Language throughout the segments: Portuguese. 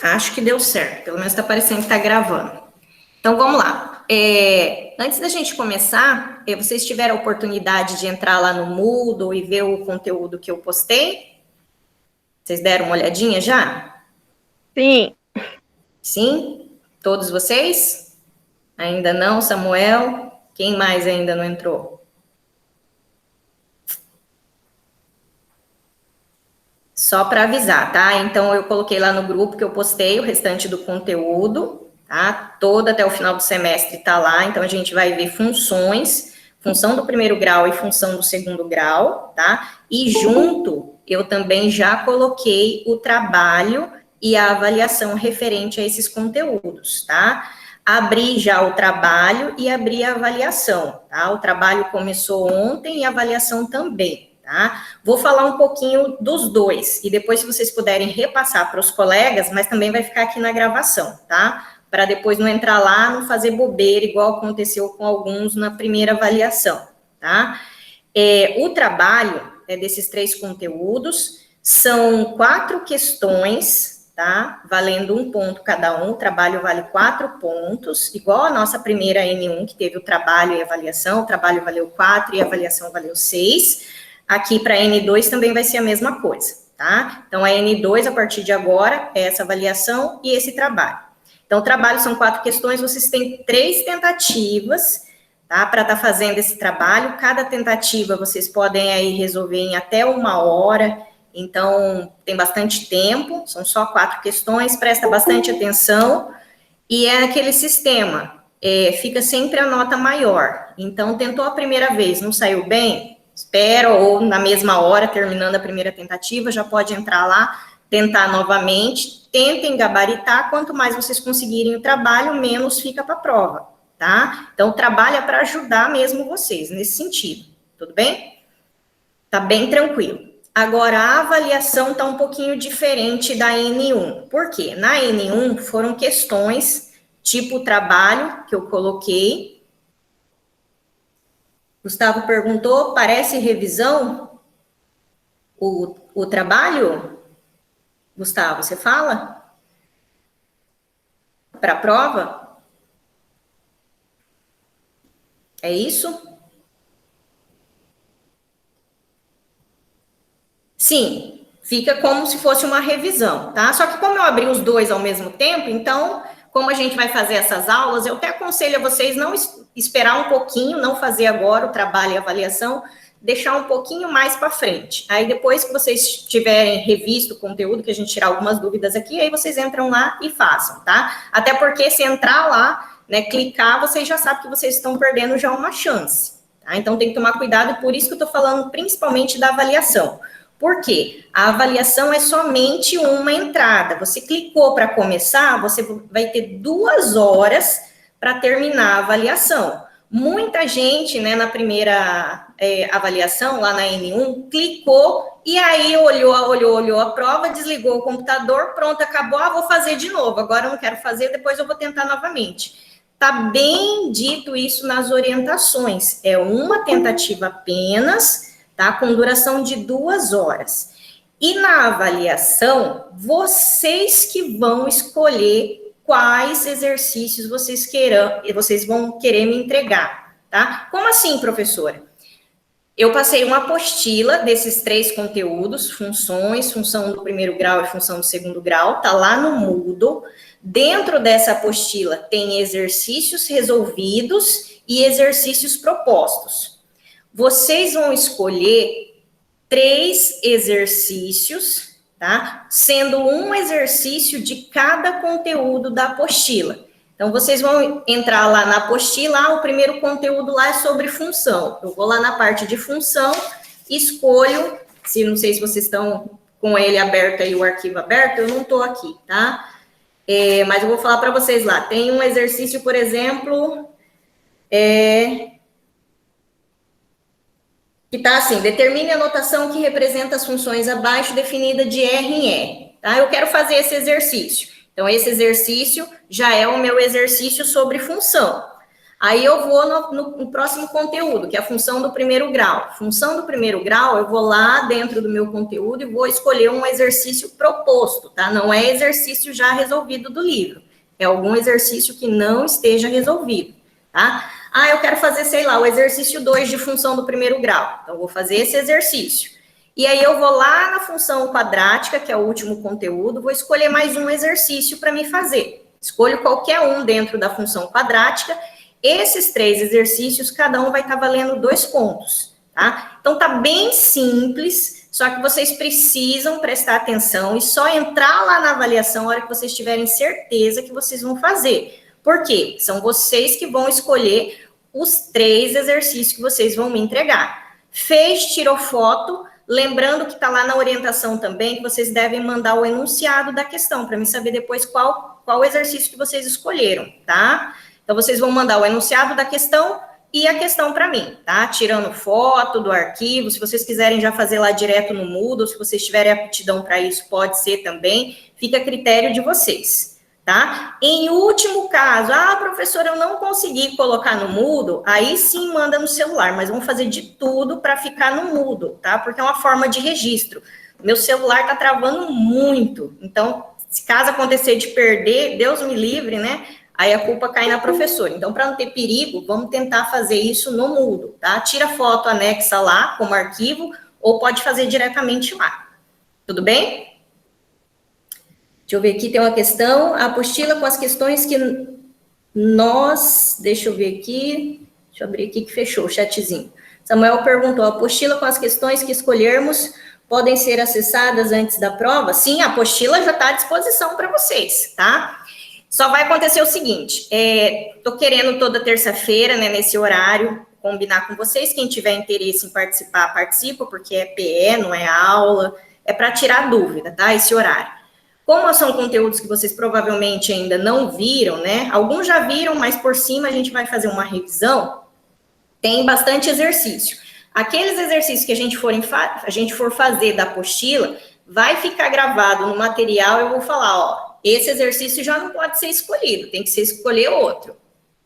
Acho que deu certo, pelo menos está parecendo que está gravando. Então, vamos lá. Antes da gente começar, vocês tiveram a oportunidade de entrar lá no Moodle e ver o conteúdo que eu postei? Vocês deram uma olhadinha já? Sim. Sim? Todos vocês? Ainda não, Samuel? Quem mais ainda não entrou? Só para avisar, tá? Então, eu coloquei lá no grupo que eu postei o restante do conteúdo, tá? Todo até o final do semestre tá lá, então a gente vai ver funções, função do primeiro grau e função do segundo grau, tá? E junto, eu também já coloquei o trabalho e a avaliação referente a esses conteúdos, tá? Abri já o trabalho e abri a avaliação, tá? O trabalho começou ontem e a avaliação também. Tá? Vou falar um pouquinho dos dois, e depois, se vocês puderem repassar para os colegas, mas também vai ficar aqui na gravação, tá? Para depois não entrar lá, não fazer bobeira, igual aconteceu com alguns na primeira avaliação, tá? O trabalho desses 3 conteúdos são 4 questões, tá? Valendo 1 ponto cada um, o trabalho vale 4 pontos, igual a nossa primeira N1, que teve o trabalho e a avaliação, o trabalho valeu 4 e a avaliação valeu 6. Aqui para N2 também vai ser a mesma coisa, tá? Então, a N2, a partir de agora, é essa avaliação e esse trabalho. Então, o trabalho são 4 questões, vocês têm 3 tentativas, tá? Para estar fazendo esse trabalho. Cada tentativa vocês podem aí resolver em até 1 hora, então tem bastante tempo, são só 4 questões, presta bastante atenção, e é aquele sistema, fica sempre a nota maior. Então, tentou a primeira vez, não saiu bem? Espera, ou na mesma hora, terminando a primeira tentativa, já pode entrar lá, tentar novamente, tentem gabaritar, quanto mais vocês conseguirem o trabalho, menos fica para a prova, tá? Então, o trabalho é para ajudar mesmo vocês, nesse sentido, tudo bem? Tá bem tranquilo. Agora, a avaliação tá um pouquinho diferente da N1, por quê? Na N1, foram questões tipo trabalho, que eu coloquei. Gustavo perguntou, parece revisão o trabalho? Gustavo, você fala? Para a prova? É isso? Sim, fica como se fosse uma revisão, tá? Só que como eu abri os dois ao mesmo tempo, então, como a gente vai fazer essas aulas, eu até aconselho a vocês não esperar um pouquinho, não fazer agora o trabalho e a avaliação, deixar um pouquinho mais para frente. Aí, depois que vocês tiverem revisto o conteúdo, que a gente tirar algumas dúvidas aqui, aí vocês entram lá e façam, tá? Até porque se entrar lá, né, clicar, vocês já sabem que vocês estão perdendo já uma chance, tá? Então, tem que tomar cuidado, por isso que eu estou falando principalmente da avaliação. Por quê? A avaliação é somente uma entrada. Você clicou para começar, você vai ter 2 horas para terminar a avaliação. Muita gente, né, na primeira avaliação, lá na N1, clicou e aí olhou a prova, desligou o computador, pronto, acabou, vou fazer de novo, agora eu não quero fazer, depois eu vou tentar novamente. Tá bem dito isso nas orientações, é uma tentativa apenas, tá, com duração de 2 horas. E na avaliação, vocês que vão escolher quais exercícios vocês vão querer me entregar, tá? Como assim, professora? Eu passei uma apostila desses 3 conteúdos, funções, função do primeiro grau e função do segundo grau, tá lá no Moodle. Dentro dessa apostila tem exercícios resolvidos e exercícios propostos. Vocês vão escolher 3 exercícios, tá? Sendo um exercício de cada conteúdo da apostila. Então, vocês vão entrar lá na apostila, o primeiro conteúdo lá é sobre função. Eu vou lá na parte de função, escolho, não sei se vocês estão com ele aberto aí, o arquivo aberto, eu não estou aqui, tá? Mas eu vou falar para vocês lá. Tem um exercício, por exemplo, que está assim, determine a notação que representa as funções abaixo definida de R em R. Tá? Eu quero fazer esse exercício. Então, esse exercício já é o meu exercício sobre função. Aí eu vou no próximo conteúdo, que é a função do primeiro grau. Função do primeiro grau, eu vou lá dentro do meu conteúdo e vou escolher um exercício proposto, tá? Não é exercício já resolvido do livro. É algum exercício que não esteja resolvido, tá? Ah, eu quero fazer, sei lá, o exercício 2 de função do primeiro grau. Então, eu vou fazer esse exercício. E aí eu vou lá na função quadrática, que é o último conteúdo, vou escolher mais um exercício para me fazer. Escolho qualquer um dentro da função quadrática. Esses 3 exercícios, cada um vai estar valendo 2 pontos, tá? Então, tá bem simples, só que vocês precisam prestar atenção e só entrar lá na avaliação na hora que vocês tiverem certeza que vocês vão fazer. Por quê? São vocês que vão escolher os 3 exercícios que vocês vão me entregar. Fez, tirou foto, lembrando que tá lá na orientação também, que vocês devem mandar o enunciado da questão, para mim saber depois qual exercício que vocês escolheram, tá? Então, vocês vão mandar o enunciado da questão e a questão para mim, tá? Tirando foto do arquivo, se vocês quiserem já fazer lá direto no Moodle, se vocês tiverem aptidão para isso, pode ser também, fica a critério de vocês, tá? Em último caso, professora, eu não consegui colocar no Moodle, aí sim manda no celular, mas vamos fazer de tudo para ficar no Moodle, tá? Porque é uma forma de registro. Meu celular tá travando muito, então, se caso acontecer de perder, Deus me livre, né? Aí a culpa cai na professora. Então, para não ter perigo, vamos tentar fazer isso no Moodle, tá? Tira foto, anexa lá como arquivo, ou pode fazer diretamente lá. Tudo bem? Deixa eu ver aqui, tem uma questão. A apostila com as questões que nós... Deixa eu ver aqui. Deixa eu abrir aqui que fechou o chatzinho. Samuel perguntou, a apostila com as questões que escolhermos podem ser acessadas antes da prova? Sim, a apostila já está à disposição para vocês, tá? Só vai acontecer o seguinte, tô querendo toda terça-feira, né, nesse horário, combinar com vocês, quem tiver interesse em participar, participa, porque é PE, não é aula, é para tirar dúvida, tá, esse horário. Como são conteúdos que vocês provavelmente ainda não viram, né, alguns já viram, mas por cima a gente vai fazer uma revisão, tem bastante exercício. Aqueles exercícios que a gente for fazer da apostila, vai ficar gravado no material, eu vou falar, esse exercício já não pode ser escolhido, tem que ser escolher outro,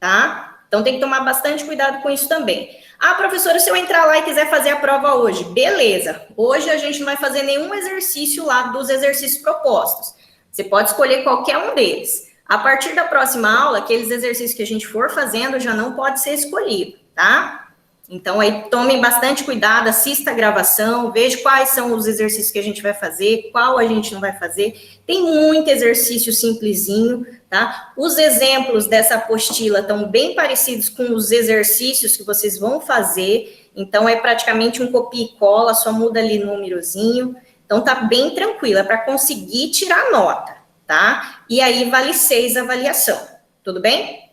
tá? Então, tem que tomar bastante cuidado com isso também. Professora, se eu entrar lá e quiser fazer a prova hoje, beleza. Hoje a gente não vai fazer nenhum exercício lá dos exercícios propostos. Você pode escolher qualquer um deles. A partir da próxima aula, aqueles exercícios que a gente for fazendo já não pode ser escolhido, tá? Então, aí, tomem bastante cuidado, assista a gravação, veja quais são os exercícios que a gente vai fazer, qual a gente não vai fazer. Tem muito exercício simplesinho, tá? Os exemplos dessa apostila estão bem parecidos com os exercícios que vocês vão fazer. Então, é praticamente um copia e cola, só muda ali númerozinho. Então, tá bem tranquilo, é para conseguir tirar nota, tá? E aí, vale 6 a avaliação, tudo bem?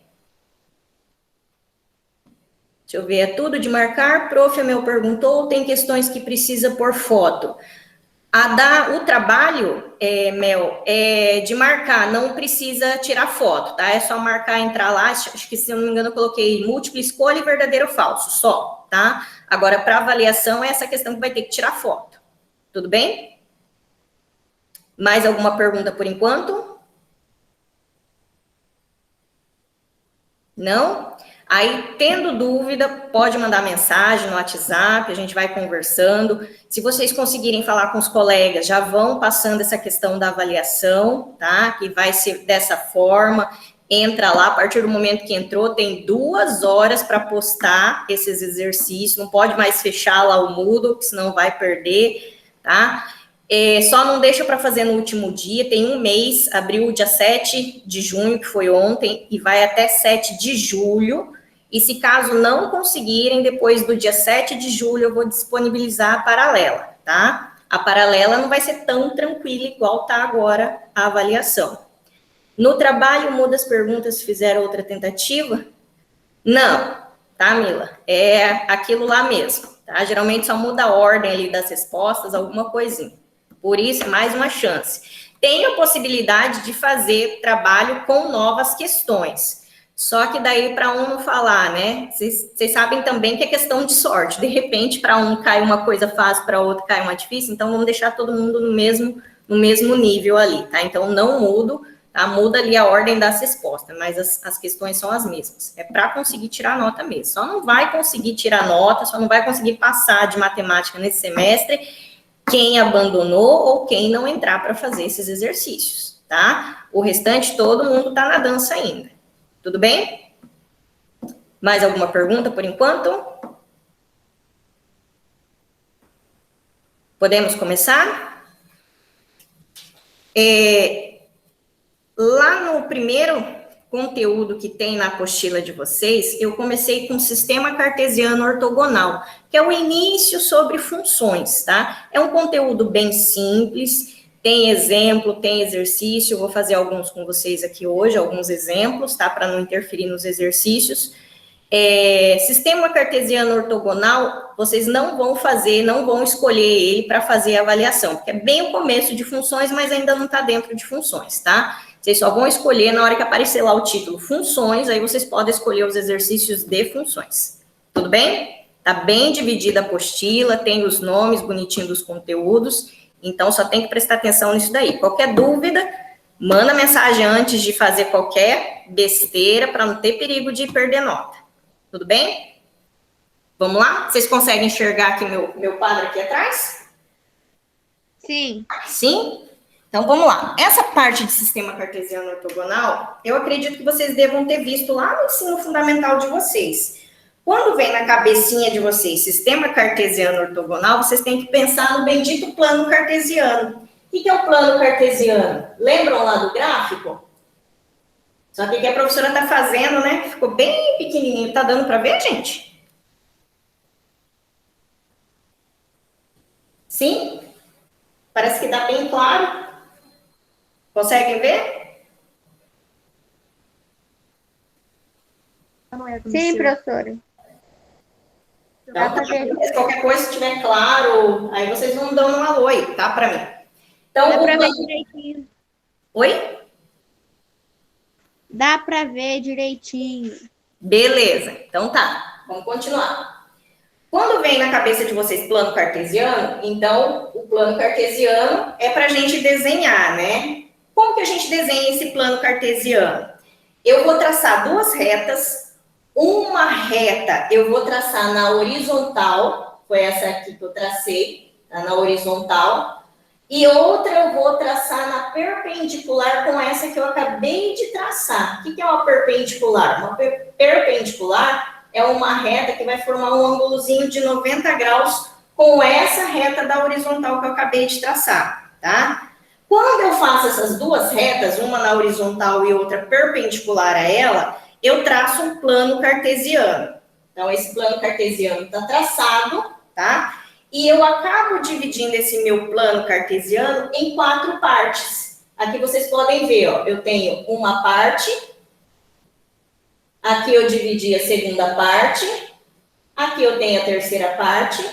Deixa eu ver, é tudo de marcar. Prof. Mel perguntou, tem questões que precisa por foto. O trabalho, Mel, é de marcar, não precisa tirar foto, tá? É só marcar, entrar lá, acho que se eu não me engano eu coloquei múltipla escolha e verdadeiro ou falso, só, tá? Agora, para avaliação, é essa questão que vai ter que tirar foto. Tudo bem? Mais alguma pergunta por enquanto? Não? Aí, tendo dúvida, pode mandar mensagem no WhatsApp, a gente vai conversando. Se vocês conseguirem falar com os colegas, já vão passando essa questão da avaliação, tá? Que vai ser dessa forma. Entra lá, a partir do momento que entrou, tem 2 horas para postar esses exercícios. Não pode mais fechar lá o Moodle, senão vai perder, tá? Só não deixa para fazer no último dia, tem um mês, abriu o dia 7 de junho, que foi ontem, e vai até 7 de julho, e se caso não conseguirem, depois do dia 7 de julho, eu vou disponibilizar a paralela, tá? A paralela não vai ser tão tranquila igual tá agora a avaliação. No trabalho, muda as perguntas se fizer outra tentativa? Não, tá, Mila? É aquilo lá mesmo, tá? Geralmente só muda a ordem ali das respostas, alguma coisinha. Por isso, mais uma chance. Tem a possibilidade de fazer trabalho com novas questões. Só que daí, para um não falar, né? Vocês sabem também que é questão de sorte. De repente, para um cai uma coisa fácil, para outro cai uma difícil. Então, vamos deixar todo mundo no mesmo nível ali, tá? Então, não mudo. tá? Muda ali a ordem das respostas, mas as questões são as mesmas. É para conseguir tirar nota mesmo. Só não vai conseguir tirar nota, só não vai conseguir passar de matemática nesse semestre quem abandonou ou quem não entrar para fazer esses exercícios, tá? O restante, todo mundo tá na dança ainda. Tudo bem? Mais alguma pergunta por enquanto? Podemos começar? Lá no primeiro conteúdo que tem na apostila de vocês, eu comecei com o sistema cartesiano ortogonal, que é o início sobre funções, tá? É um conteúdo bem simples, tem exemplo, tem exercício, eu vou fazer alguns com vocês aqui hoje, alguns exemplos, tá? Para não interferir nos exercícios. Sistema cartesiano ortogonal, vocês não vão fazer, não vão escolher ele para fazer a avaliação, porque é bem o começo de funções, mas ainda não está dentro de funções, tá? Vocês só vão escolher na hora que aparecer lá o título funções, aí vocês podem escolher os exercícios de funções. Tudo bem? Tá bem dividida a apostila, tem os nomes bonitinhos dos conteúdos, então só tem que prestar atenção nisso daí. Qualquer dúvida, manda mensagem antes de fazer qualquer besteira, para não ter perigo de perder nota. Tudo bem? Vamos lá? Vocês conseguem enxergar aqui meu quadro aqui atrás? Sim. Sim? Então, vamos lá. Essa parte de sistema cartesiano ortogonal, eu acredito que vocês devam ter visto lá no ensino fundamental de vocês. Quando vem na cabecinha de vocês sistema cartesiano ortogonal, vocês têm que pensar no bendito plano cartesiano. O que é o plano cartesiano? Lembram lá do gráfico? Só que o que a professora está fazendo, né? Ficou bem pequenininho. Tá dando para ver, gente? Sim? Parece que está bem claro. Conseguem ver? Sim, professora. Então, qualquer coisa, se estiver claro, aí vocês vão dando um alô aí, tá? Para mim. Então, dá para ver direitinho. Oi? Dá para ver direitinho. Beleza, então tá. Vamos continuar. Quando vem na cabeça de vocês plano cartesiano, então o plano cartesiano é para a gente desenhar, né? Como que a gente desenha esse plano cartesiano? Eu vou traçar duas retas. Uma reta eu vou traçar na horizontal, foi essa aqui que eu tracei, tá? Na horizontal. E outra eu vou traçar na perpendicular com essa que eu acabei de traçar. O que é uma perpendicular? Uma perpendicular é uma reta que vai formar um ângulozinho de 90 graus com essa reta da horizontal que eu acabei de traçar, tá? Quando eu faço essas duas retas, uma na horizontal e outra perpendicular a ela, eu traço um plano cartesiano. Então, esse plano cartesiano está traçado, tá? E eu acabo dividindo esse meu plano cartesiano em 4 partes. Aqui vocês podem ver, ó, eu tenho uma parte, aqui eu dividi a segunda parte, aqui eu tenho a terceira parte,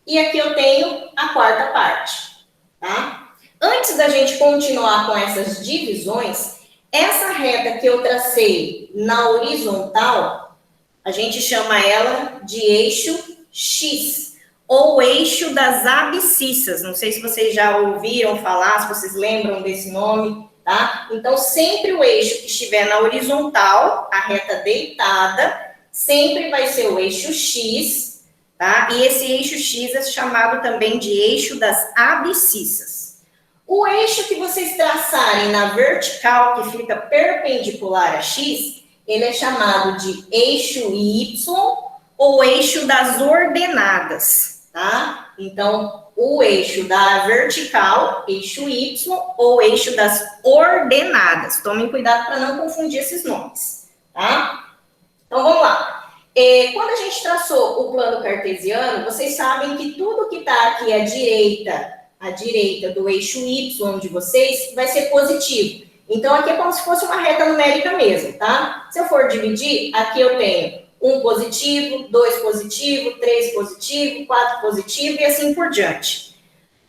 e aqui eu tenho a quarta parte, tá? Antes da gente continuar com essas divisões, essa reta que eu tracei na horizontal, a gente chama ela de eixo X, ou eixo das abscissas. Não sei se vocês já ouviram falar, se vocês lembram desse nome, tá? Então, sempre o eixo que estiver na horizontal, a reta deitada, sempre vai ser o eixo X, tá? E esse eixo X é chamado também de eixo das abscissas. O eixo que vocês traçarem na vertical, que fica perpendicular a X, ele é chamado de eixo Y ou eixo das ordenadas. Tá? Então, o eixo da vertical, eixo Y, ou eixo das ordenadas. Tomem cuidado para não confundir esses nomes, tá? Então, vamos lá. Quando a gente traçou o plano cartesiano, vocês sabem que tudo que está aqui à direita do eixo Y de vocês, vai ser positivo. Então, aqui é como se fosse uma reta numérica mesmo, tá? Se eu for dividir, aqui eu tenho 1 positivo, 2 positivo, 3 positivo, 4 positivo e assim por diante.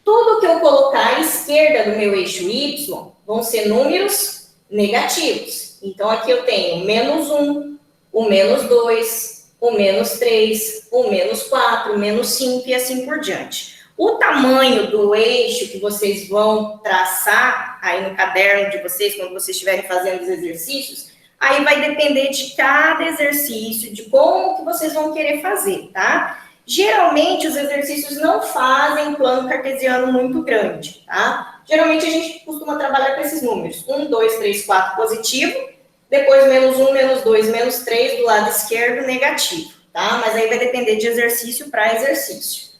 Tudo que eu colocar à esquerda do meu eixo Y vão ser números negativos. Então, aqui eu tenho menos 1, o menos 2, o menos 3, o menos 4, o menos 5 e assim por diante. O tamanho do eixo que vocês vão traçar aí no caderno de vocês, quando vocês estiverem fazendo os exercícios, aí vai depender de cada exercício, de como que vocês vão querer fazer, tá? Geralmente, os exercícios não fazem um plano cartesiano muito grande, tá? Geralmente, a gente costuma trabalhar com esses números. 1, 2, 3, 4 positivo, depois menos 1, menos 2, menos 3 do lado esquerdo negativo, tá? Mas aí vai depender de exercício para exercício.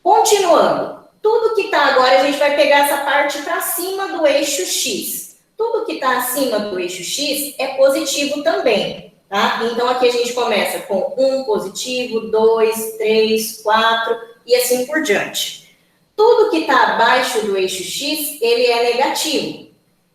Continuando, tudo que está agora, a gente vai pegar essa parte para cima do eixo X. Tudo que está acima do eixo X é positivo também, tá? Então, aqui a gente começa com 1 positivo, 2, 3, 4 e assim por diante. Tudo que está abaixo do eixo X, ele é negativo.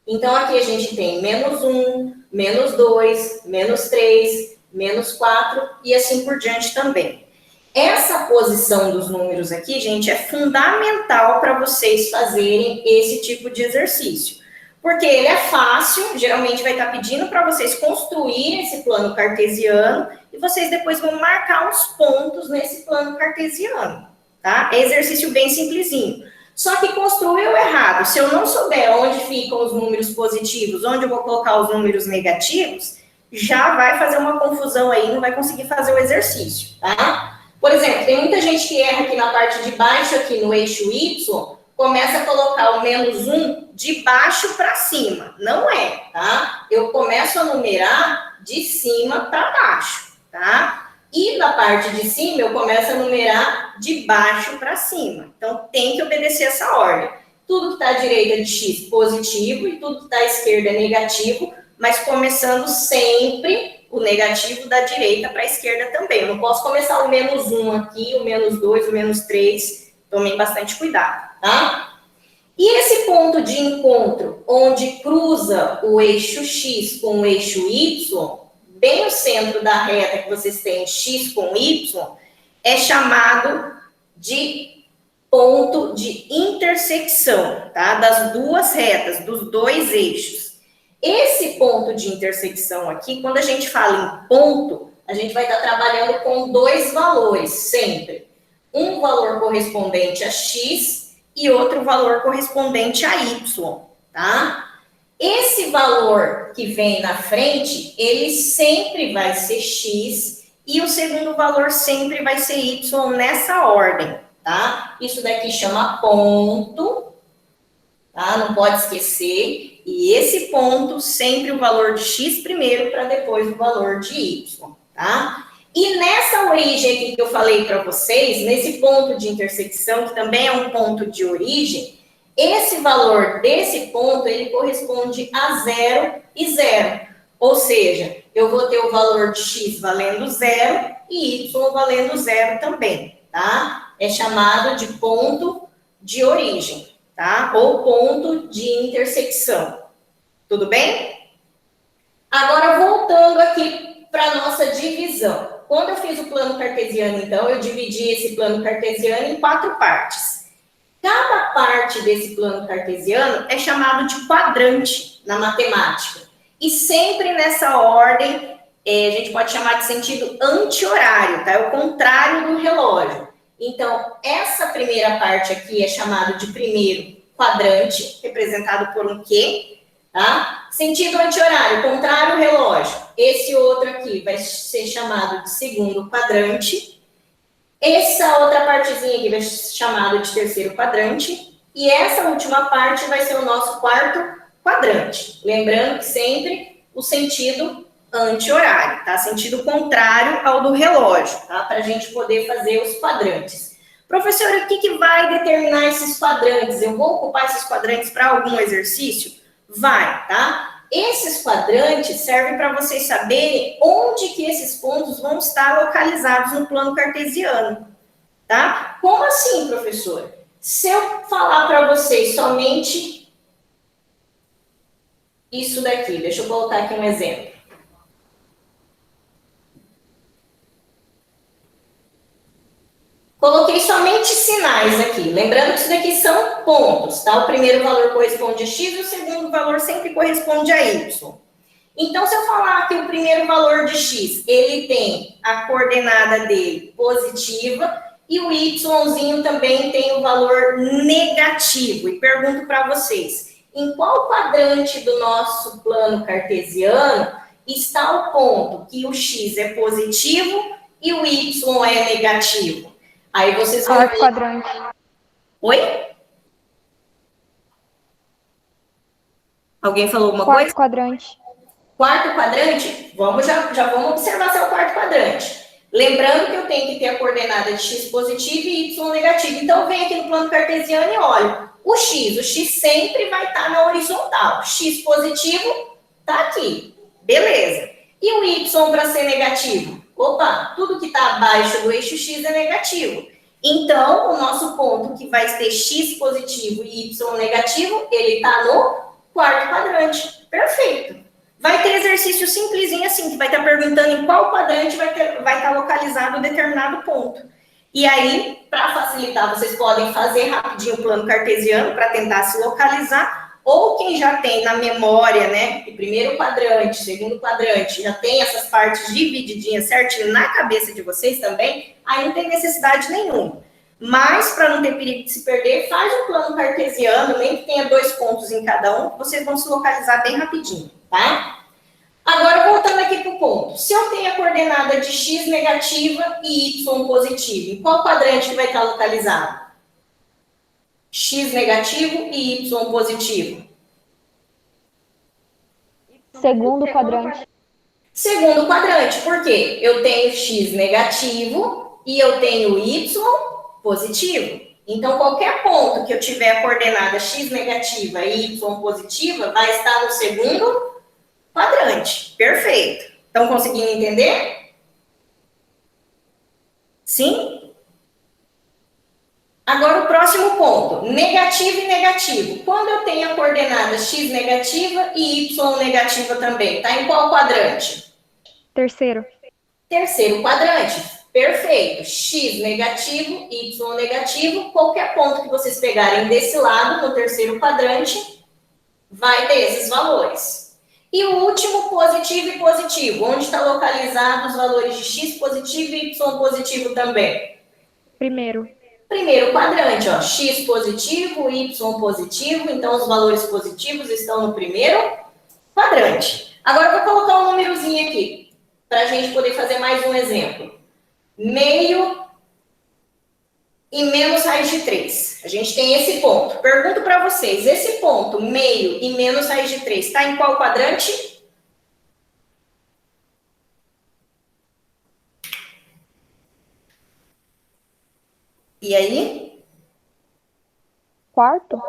Então, aqui a gente tem menos 1, menos 2, menos 3, menos 4 e assim por diante também. Essa posição dos números aqui, gente, é fundamental para vocês fazerem esse tipo de exercício. Porque ele é fácil, geralmente vai estar pedindo para vocês construírem esse plano cartesiano e vocês depois vão marcar os pontos nesse plano cartesiano, tá? É exercício bem simplesinho. Só que construiu errado. Se eu não souber onde ficam os números positivos, onde eu vou colocar os números negativos, já vai fazer uma confusão aí, não vai conseguir fazer o exercício, tá? Por exemplo, tem muita gente que erra aqui na parte de baixo, aqui no eixo Y, começa a colocar o menos 1 de baixo para cima. Não é, tá? Eu começo a numerar de cima para baixo, tá? E na parte de cima, eu começo a numerar de baixo para cima. Então, tem que obedecer essa ordem. Tudo que está à direita de X positivo e tudo que está à esquerda é negativo, mas começando sempre o negativo da direita para a esquerda também. Eu não posso começar o menos 1 aqui, o menos 2, o menos 3. Tomem bastante cuidado, tá? E esse ponto de encontro, onde cruza o eixo X com o eixo Y, bem no centro da reta que vocês têm X com Y, é chamado de ponto de intersecção, tá? Das duas retas, dos dois eixos. Esse ponto de intersecção aqui, quando a gente fala em ponto, a gente vai estar trabalhando com dois valores, sempre. Um valor correspondente a X e outro valor correspondente a Y, tá? Esse valor que vem na frente, ele sempre vai ser X e o segundo valor sempre vai ser Y nessa ordem, tá? Isso daqui chama ponto, tá? Não pode esquecer. E esse ponto, sempre o valor de X primeiro, para depois o valor de Y, tá? E nessa origem aqui que eu falei para vocês, nesse ponto de intersecção, que também é um ponto de origem, esse valor desse ponto, ele corresponde a 0 e 0. Ou seja, eu vou ter o valor de X valendo 0 e Y valendo 0 também, tá? É chamado de ponto de origem, tá? Ou ponto de intersecção. Tudo bem? Agora, voltando aqui para a nossa divisão. Quando eu fiz o plano cartesiano, então, eu dividi esse plano cartesiano em 4 partes. Cada parte desse plano cartesiano é chamado de quadrante na matemática. E sempre nessa ordem, a gente pode chamar de sentido anti-horário, tá? É o contrário do relógio. Então, essa primeira parte aqui é chamada de primeiro quadrante, representado por um Q, tá? Sentido anti-horário, contrário ao relógio. Esse outro aqui vai ser chamado de segundo quadrante. Essa outra partezinha aqui vai ser chamada de terceiro quadrante. E essa última parte vai ser o nosso quarto quadrante. Lembrando que sempre o sentido anti-horário, tá? Sentido contrário ao do relógio, tá? Para a gente poder fazer os quadrantes. Professor, o que vai determinar esses quadrantes? Eu vou ocupar esses quadrantes para algum exercício? Vai, tá? Esses quadrantes servem para vocês saberem onde que esses pontos vão estar localizados no plano cartesiano, tá? Como assim, professor? Se eu falar para vocês somente isso daqui, deixa eu colocar aqui um exemplo. Coloquei somente sinais aqui, lembrando que isso daqui são pontos, tá? O primeiro valor corresponde a X e o segundo valor sempre corresponde a Y. Então, se eu falar que o primeiro valor de X, ele tem a coordenada dele positiva, e o Yzinho também tem o valor negativo. E pergunto para vocês, em qual quadrante do nosso plano cartesiano está o ponto que o x é positivo e o y é negativo? Aí vocês vão Quarto ver... quadrante. Oi? Alguém falou alguma Quarto coisa? quadrante. Quarto quadrante, já vamos observar se é o quarto quadrante. Lembrando que eu tenho que ter a coordenada de x positivo e y negativo. Então, eu venho aqui no plano cartesiano e olho. O x sempre vai estar na horizontal. X positivo está aqui. Beleza. E o y para ser negativo? Opa, tudo que está abaixo do eixo x é negativo. Então, o nosso ponto que vai ter x positivo e y negativo, ele está no quarto quadrante. Perfeito. Vai ter exercício simplesinho assim, que vai estar perguntando em qual quadrante vai estar localizado um determinado ponto. E aí, para facilitar, vocês podem fazer rapidinho o plano cartesiano para tentar se localizar, ou quem já tem na memória, né, o primeiro quadrante, segundo quadrante, já tem essas partes divididinhas certinho na cabeça de vocês também, aí não tem necessidade nenhuma. Mas, para não ter perigo de se perder, faz o plano cartesiano, nem que tenha 2 pontos em cada um, vocês vão se localizar bem rapidinho, tá? Agora, voltando aqui para o ponto. Se eu tenho a coordenada de x negativa e y positivo, em qual quadrante que vai estar localizado? X negativo e y positivo. Segundo quadrante. Segundo quadrante, por quê? Eu tenho x negativo e eu tenho y positivo. Então, qualquer ponto que eu tiver a coordenada x negativa e y positiva vai estar no segundo quadrante. Perfeito. Estão conseguindo entender? Sim? Agora, o próximo ponto. Negativo e negativo. Quando eu tenho a coordenada x negativa e y negativa também, está em qual quadrante? Terceiro. Terceiro quadrante. Perfeito. X negativo, Y negativo. Qualquer ponto que vocês pegarem desse lado, no terceiro quadrante, vai ter esses valores. E o último, positivo e positivo. Onde está localizado os valores de X positivo e Y positivo também? Primeiro. Primeiro quadrante, ó. X positivo, Y positivo. Então, os valores positivos estão no primeiro quadrante. Agora, eu vou colocar um númerozinho aqui, para a gente poder fazer mais um exemplo. Meio e menos raiz de 3. A gente tem esse ponto. Pergunto para vocês, esse ponto, meio e menos raiz de 3, está em qual quadrante? E aí? Quarto.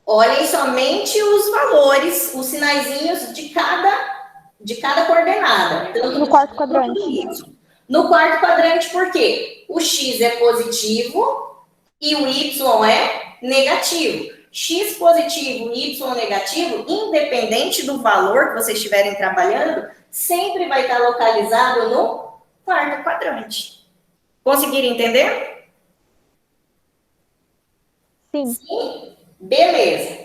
Olhem somente os valores, os sinaizinhos de cada coordenada. Tanto No quarto quadrante. No quarto quadrante, por quê? O x é positivo e o y é negativo. X positivo e y negativo, independente do valor que vocês estiverem trabalhando, sempre vai estar localizado no quarto quadrante. Conseguiram entender? Sim. Sim? Beleza.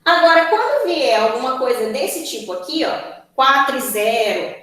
Agora, quando vier alguma coisa desse tipo aqui, ó, 4 e 0,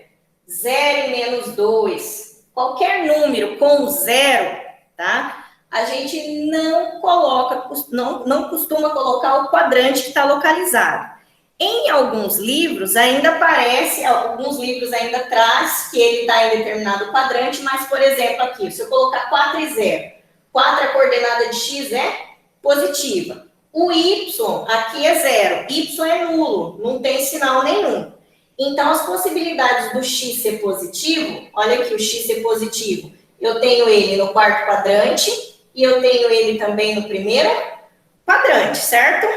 0 e menos 2, qualquer número com 0, tá? A gente não coloca, não costuma colocar o quadrante que está localizado. Em alguns livros ainda aparece, alguns livros ainda traz que ele está em determinado quadrante, mas, por exemplo, aqui, se eu colocar 4 e 0, 4 a coordenada de x é positiva. O y aqui é 0, y é nulo, não tem sinal nenhum. Então, as possibilidades do x ser positivo, olha aqui o x ser positivo, eu tenho ele no quarto quadrante e eu tenho ele também no primeiro quadrante, certo?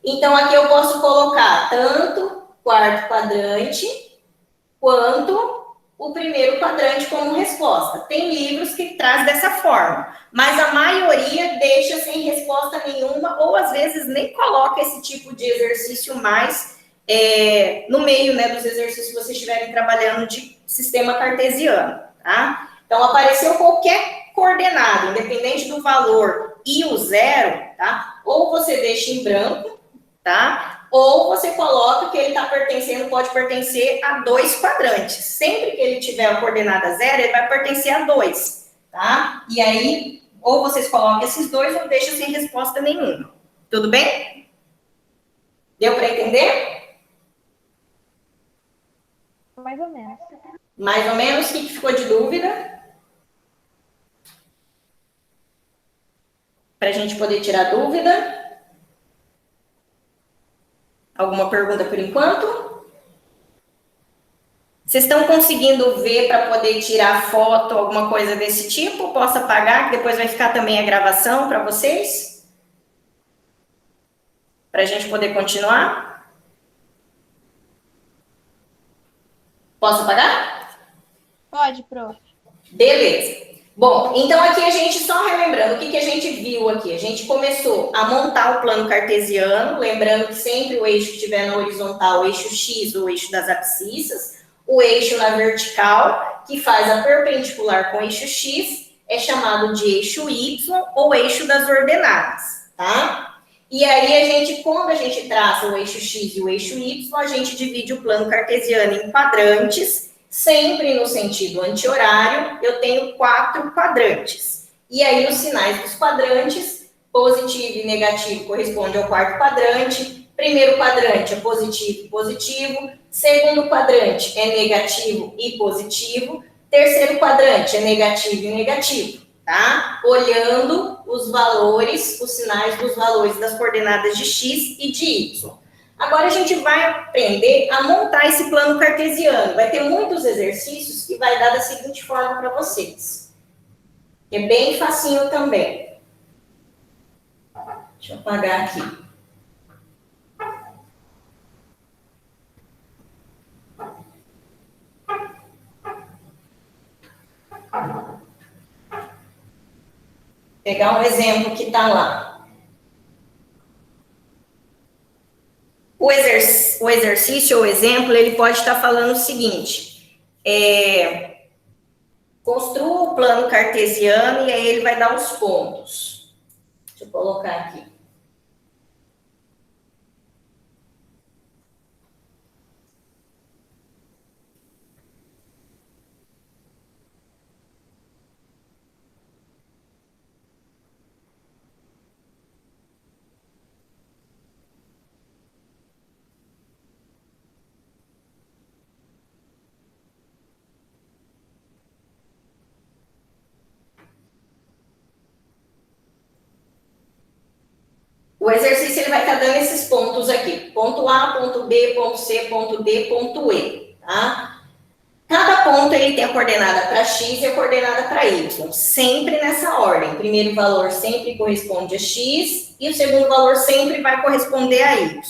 Então, aqui eu posso colocar tanto quarto quadrante quanto o primeiro quadrante como resposta. Tem livros que traz dessa forma, mas a maioria deixa sem resposta nenhuma ou, às vezes, nem coloca esse tipo de exercício mais no meio, né, dos exercícios que vocês estiverem trabalhando de sistema cartesiano, tá? Então, apareceu qualquer coordenada, independente do valor e o 0, tá? Ou você deixa em branco, tá? Ou você coloca que ele está pertencendo, pode pertencer a 2 quadrantes. Sempre que ele tiver a coordenada 0, ele vai pertencer a 2, tá? E aí, Ou vocês colocam esses dois ou deixam sem resposta nenhuma. Tudo bem? Deu para entender? Mais ou menos. Mais ou menos, o que ficou de dúvida? Para a gente poder tirar dúvida. Alguma pergunta por enquanto? Vocês estão conseguindo ver para poder tirar foto, alguma coisa desse tipo? Posso apagar, que depois vai ficar também a gravação para vocês? Para a gente poder continuar? Posso apagar? Pode, prof. Beleza. Bom, então aqui a gente, só relembrando, o que a gente viu aqui? A gente começou a montar o plano cartesiano, lembrando que sempre o eixo que estiver na horizontal, o eixo X, o eixo das abscissas, o eixo na vertical, que faz a perpendicular com o eixo X, é chamado de eixo Y ou eixo das ordenadas, tá? E aí a gente, quando a gente traça o eixo X e o eixo Y, a gente divide o plano cartesiano em quadrantes. Sempre no sentido anti-horário, eu tenho 4 quadrantes. E aí, os sinais dos quadrantes, positivo e negativo, corresponde ao quarto quadrante. Primeiro quadrante é positivo e positivo. Segundo quadrante é negativo e positivo. Terceiro quadrante é negativo e negativo, tá? Olhando os valores, os sinais dos valores das coordenadas de X e de Y. Agora a gente vai aprender a montar esse plano cartesiano. Vai ter muitos exercícios que vai dar da seguinte forma para vocês. É bem facinho também. Deixa eu apagar aqui. Pegar um exemplo que está lá. O exercício ou exemplo, ele pode estar falando o seguinte, construa o plano cartesiano e aí ele vai dar os pontos. Deixa eu colocar aqui. O exercício ele vai estar dando esses pontos aqui. Ponto A, ponto B, ponto C, ponto D, ponto E. Tá? Cada ponto ele tem a coordenada para X e a coordenada para Y. Sempre nessa ordem. O primeiro valor sempre corresponde a X e o segundo valor sempre vai corresponder a Y.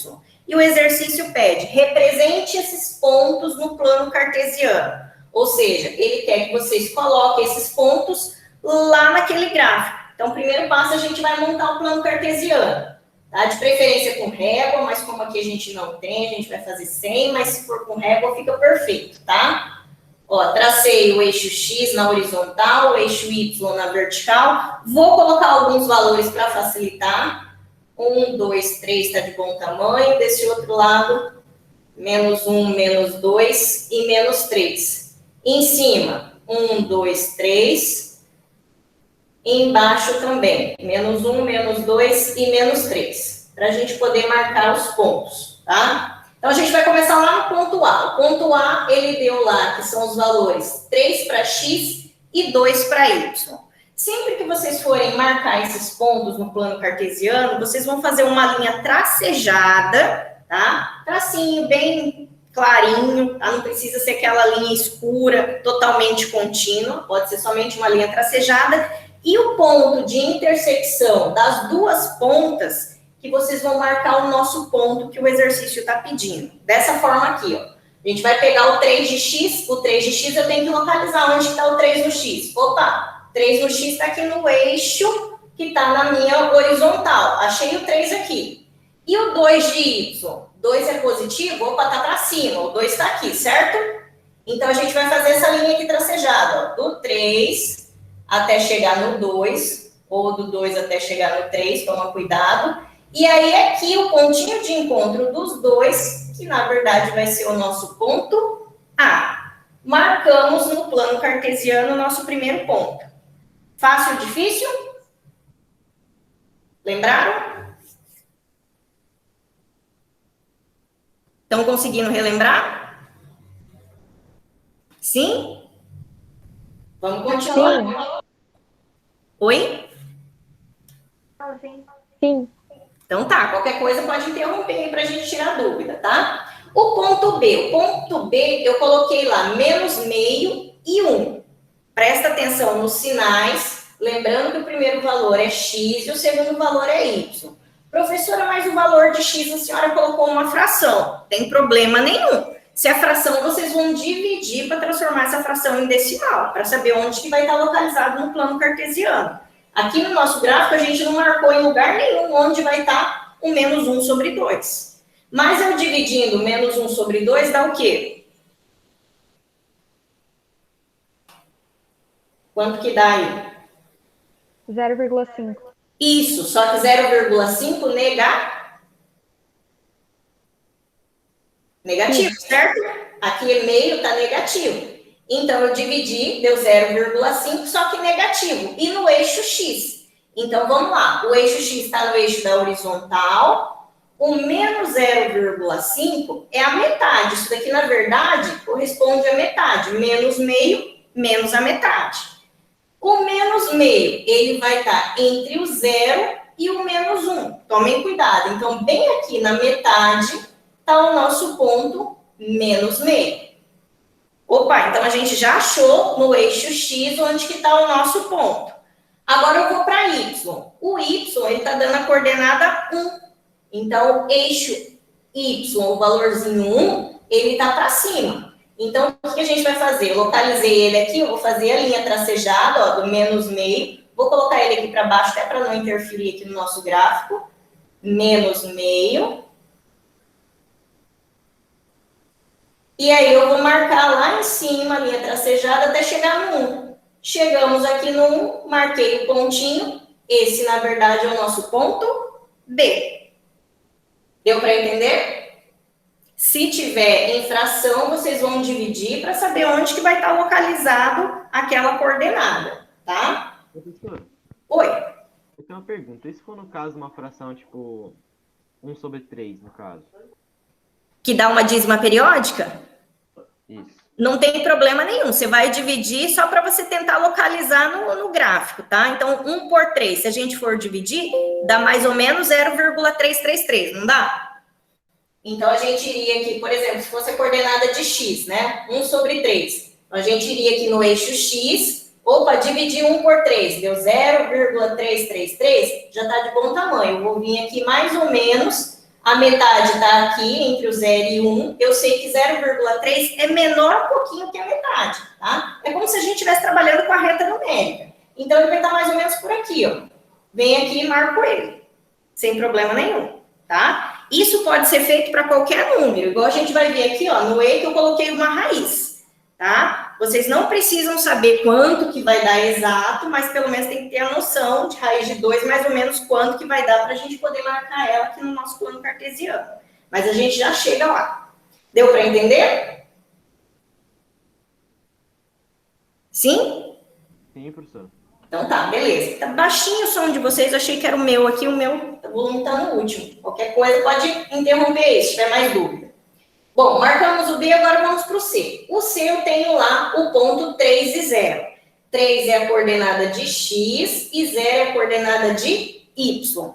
E o exercício pede, represente esses pontos no plano cartesiano. Ou seja, ele quer que vocês coloquem esses pontos lá naquele gráfico. Então, o primeiro passo, a gente vai montar o plano cartesiano. Tá? De preferência com régua, mas como aqui a gente não tem, a gente vai fazer sem, mas se for com régua fica perfeito, tá? Ó, tracei o eixo X na horizontal, o eixo Y na vertical. Vou colocar alguns valores para facilitar. 1, 2, 3 está de bom tamanho. Desse outro lado, menos 1, menos 2 e menos 3. Em cima, 1, 2, 3. E embaixo também, menos 1, menos 2 e menos 3, para a gente poder marcar os pontos, tá? Então, a gente vai começar lá no ponto A. O ponto A, ele deu lá, que são os valores 3 para X e 2 para Y. Sempre que vocês forem marcar esses pontos no plano cartesiano, vocês vão fazer uma linha tracejada, tá? Tracinho bem clarinho, tá? Não precisa ser aquela linha escura, totalmente contínua, pode ser somente uma linha tracejada. E o ponto de intersecção das duas pontas, que vocês vão marcar o nosso ponto que o exercício está pedindo. Dessa forma aqui, ó. A gente vai pegar o 3 de X, o 3 de X eu tenho que localizar onde está o 3 no X. Opa, 3 no X está aqui no eixo que está na minha horizontal. Achei o 3 aqui. E o 2 de Y? 2 é positivo? Opa, está para cima. O 2 está aqui, certo? Então, a gente vai fazer essa linha aqui tracejada, ó, do 3 até chegar no 2, ou do 2 até chegar no 3, toma cuidado. E aí, aqui, o pontinho de encontro dos dois, que na verdade vai ser o nosso ponto A. Marcamos no plano cartesiano o nosso primeiro ponto. Fácil ou difícil? Lembraram? Estão conseguindo relembrar? Sim? Vamos continuar. Sim. Oi? Sim. Então tá, qualquer coisa pode interromper aí para a gente tirar dúvida, tá? O ponto B. O ponto B eu coloquei lá menos meio e 1. Presta atenção nos sinais, lembrando que o primeiro valor é x e o segundo valor é y. Professora, mas o valor de x a senhora colocou uma fração. Tem problema nenhum. Se a fração, vocês vão dividir para transformar essa fração em decimal, para saber onde que vai estar localizado no plano cartesiano. Aqui no nosso gráfico, a gente não marcou em lugar nenhum onde vai estar o menos 1 sobre 2. Mas eu dividindo menos 1 sobre 2 dá o quê? Quanto que dá aí? 0,5. Isso, só que 0,5 negativo, certo? Aqui é meio, está negativo. Então, eu dividi, deu 0,5, só que negativo. E no eixo x. Então, vamos lá. O eixo x está no eixo da horizontal. O menos 0,5 é a metade. Isso daqui, na verdade, corresponde à metade. Menos meio, menos a metade. O menos meio, ele vai estar entre o 0 e o menos 1. Tomem cuidado. Então, bem aqui na metade está o nosso ponto menos meio. Opa, então a gente já achou no eixo x onde que está o nosso ponto. Agora eu vou para y. O y, ele está dando a coordenada 1. Então, o eixo y, o valorzinho 1, ele está para cima. Então, o que a gente vai fazer? Eu localizei ele aqui, eu vou fazer a linha tracejada, ó, do menos meio. Vou colocar ele aqui para baixo, até para não interferir aqui no nosso gráfico. Menos meio. E aí eu vou marcar lá em cima a linha tracejada até chegar no 1. Chegamos aqui no 1, marquei o pontinho. Esse, na verdade, é o nosso ponto B. Deu para entender? Se tiver em fração, vocês vão dividir para saber onde que vai estar localizado aquela coordenada, tá? Professor, Oi. eu tenho uma pergunta. E se for, no caso, uma fração, tipo, 1 sobre 3, no caso? Que dá uma dízima periódica? Isso. Não tem problema nenhum. Você vai dividir só para você tentar localizar no gráfico, tá? Então, 1 por 3, se a gente for dividir, dá mais ou menos 0,333, não dá? Então, a gente iria aqui, por exemplo, se fosse a coordenada de x, né? 1 sobre 3. A gente iria aqui no eixo x. Opa, dividir 1 por 3, deu 0,333, já está de bom tamanho. Eu vou vir aqui mais ou menos, a metade está aqui, entre o 0 e 1. Eu sei que 0,3 é menor um pouquinho que a metade, tá? É como se a gente estivesse trabalhando com a reta numérica. Então, ele vai estar mais ou menos por aqui, ó. Vem aqui e marco ele, sem problema nenhum, tá? Isso pode ser feito para qualquer número, igual a gente vai ver aqui, ó, no E que eu coloquei uma raiz, tá? Vocês não precisam saber quanto que vai dar exato, mas pelo menos tem que ter a noção de raiz de 2, mais ou menos quanto que vai dar para a gente poder marcar ela aqui no nosso plano cartesiano. Mas a gente já chega lá. Deu para entender? Sim? Sim, professor. Então tá, beleza. Tá baixinho o som de vocês, eu achei que era o meu aqui, o meu volume tá no último. Qualquer coisa pode interromper isso, se tiver mais dúvida. Bom, marcamos o B, agora vamos para o C. O C eu tenho lá o ponto 3 e 0. 3 é a coordenada de x e 0 é a coordenada de y.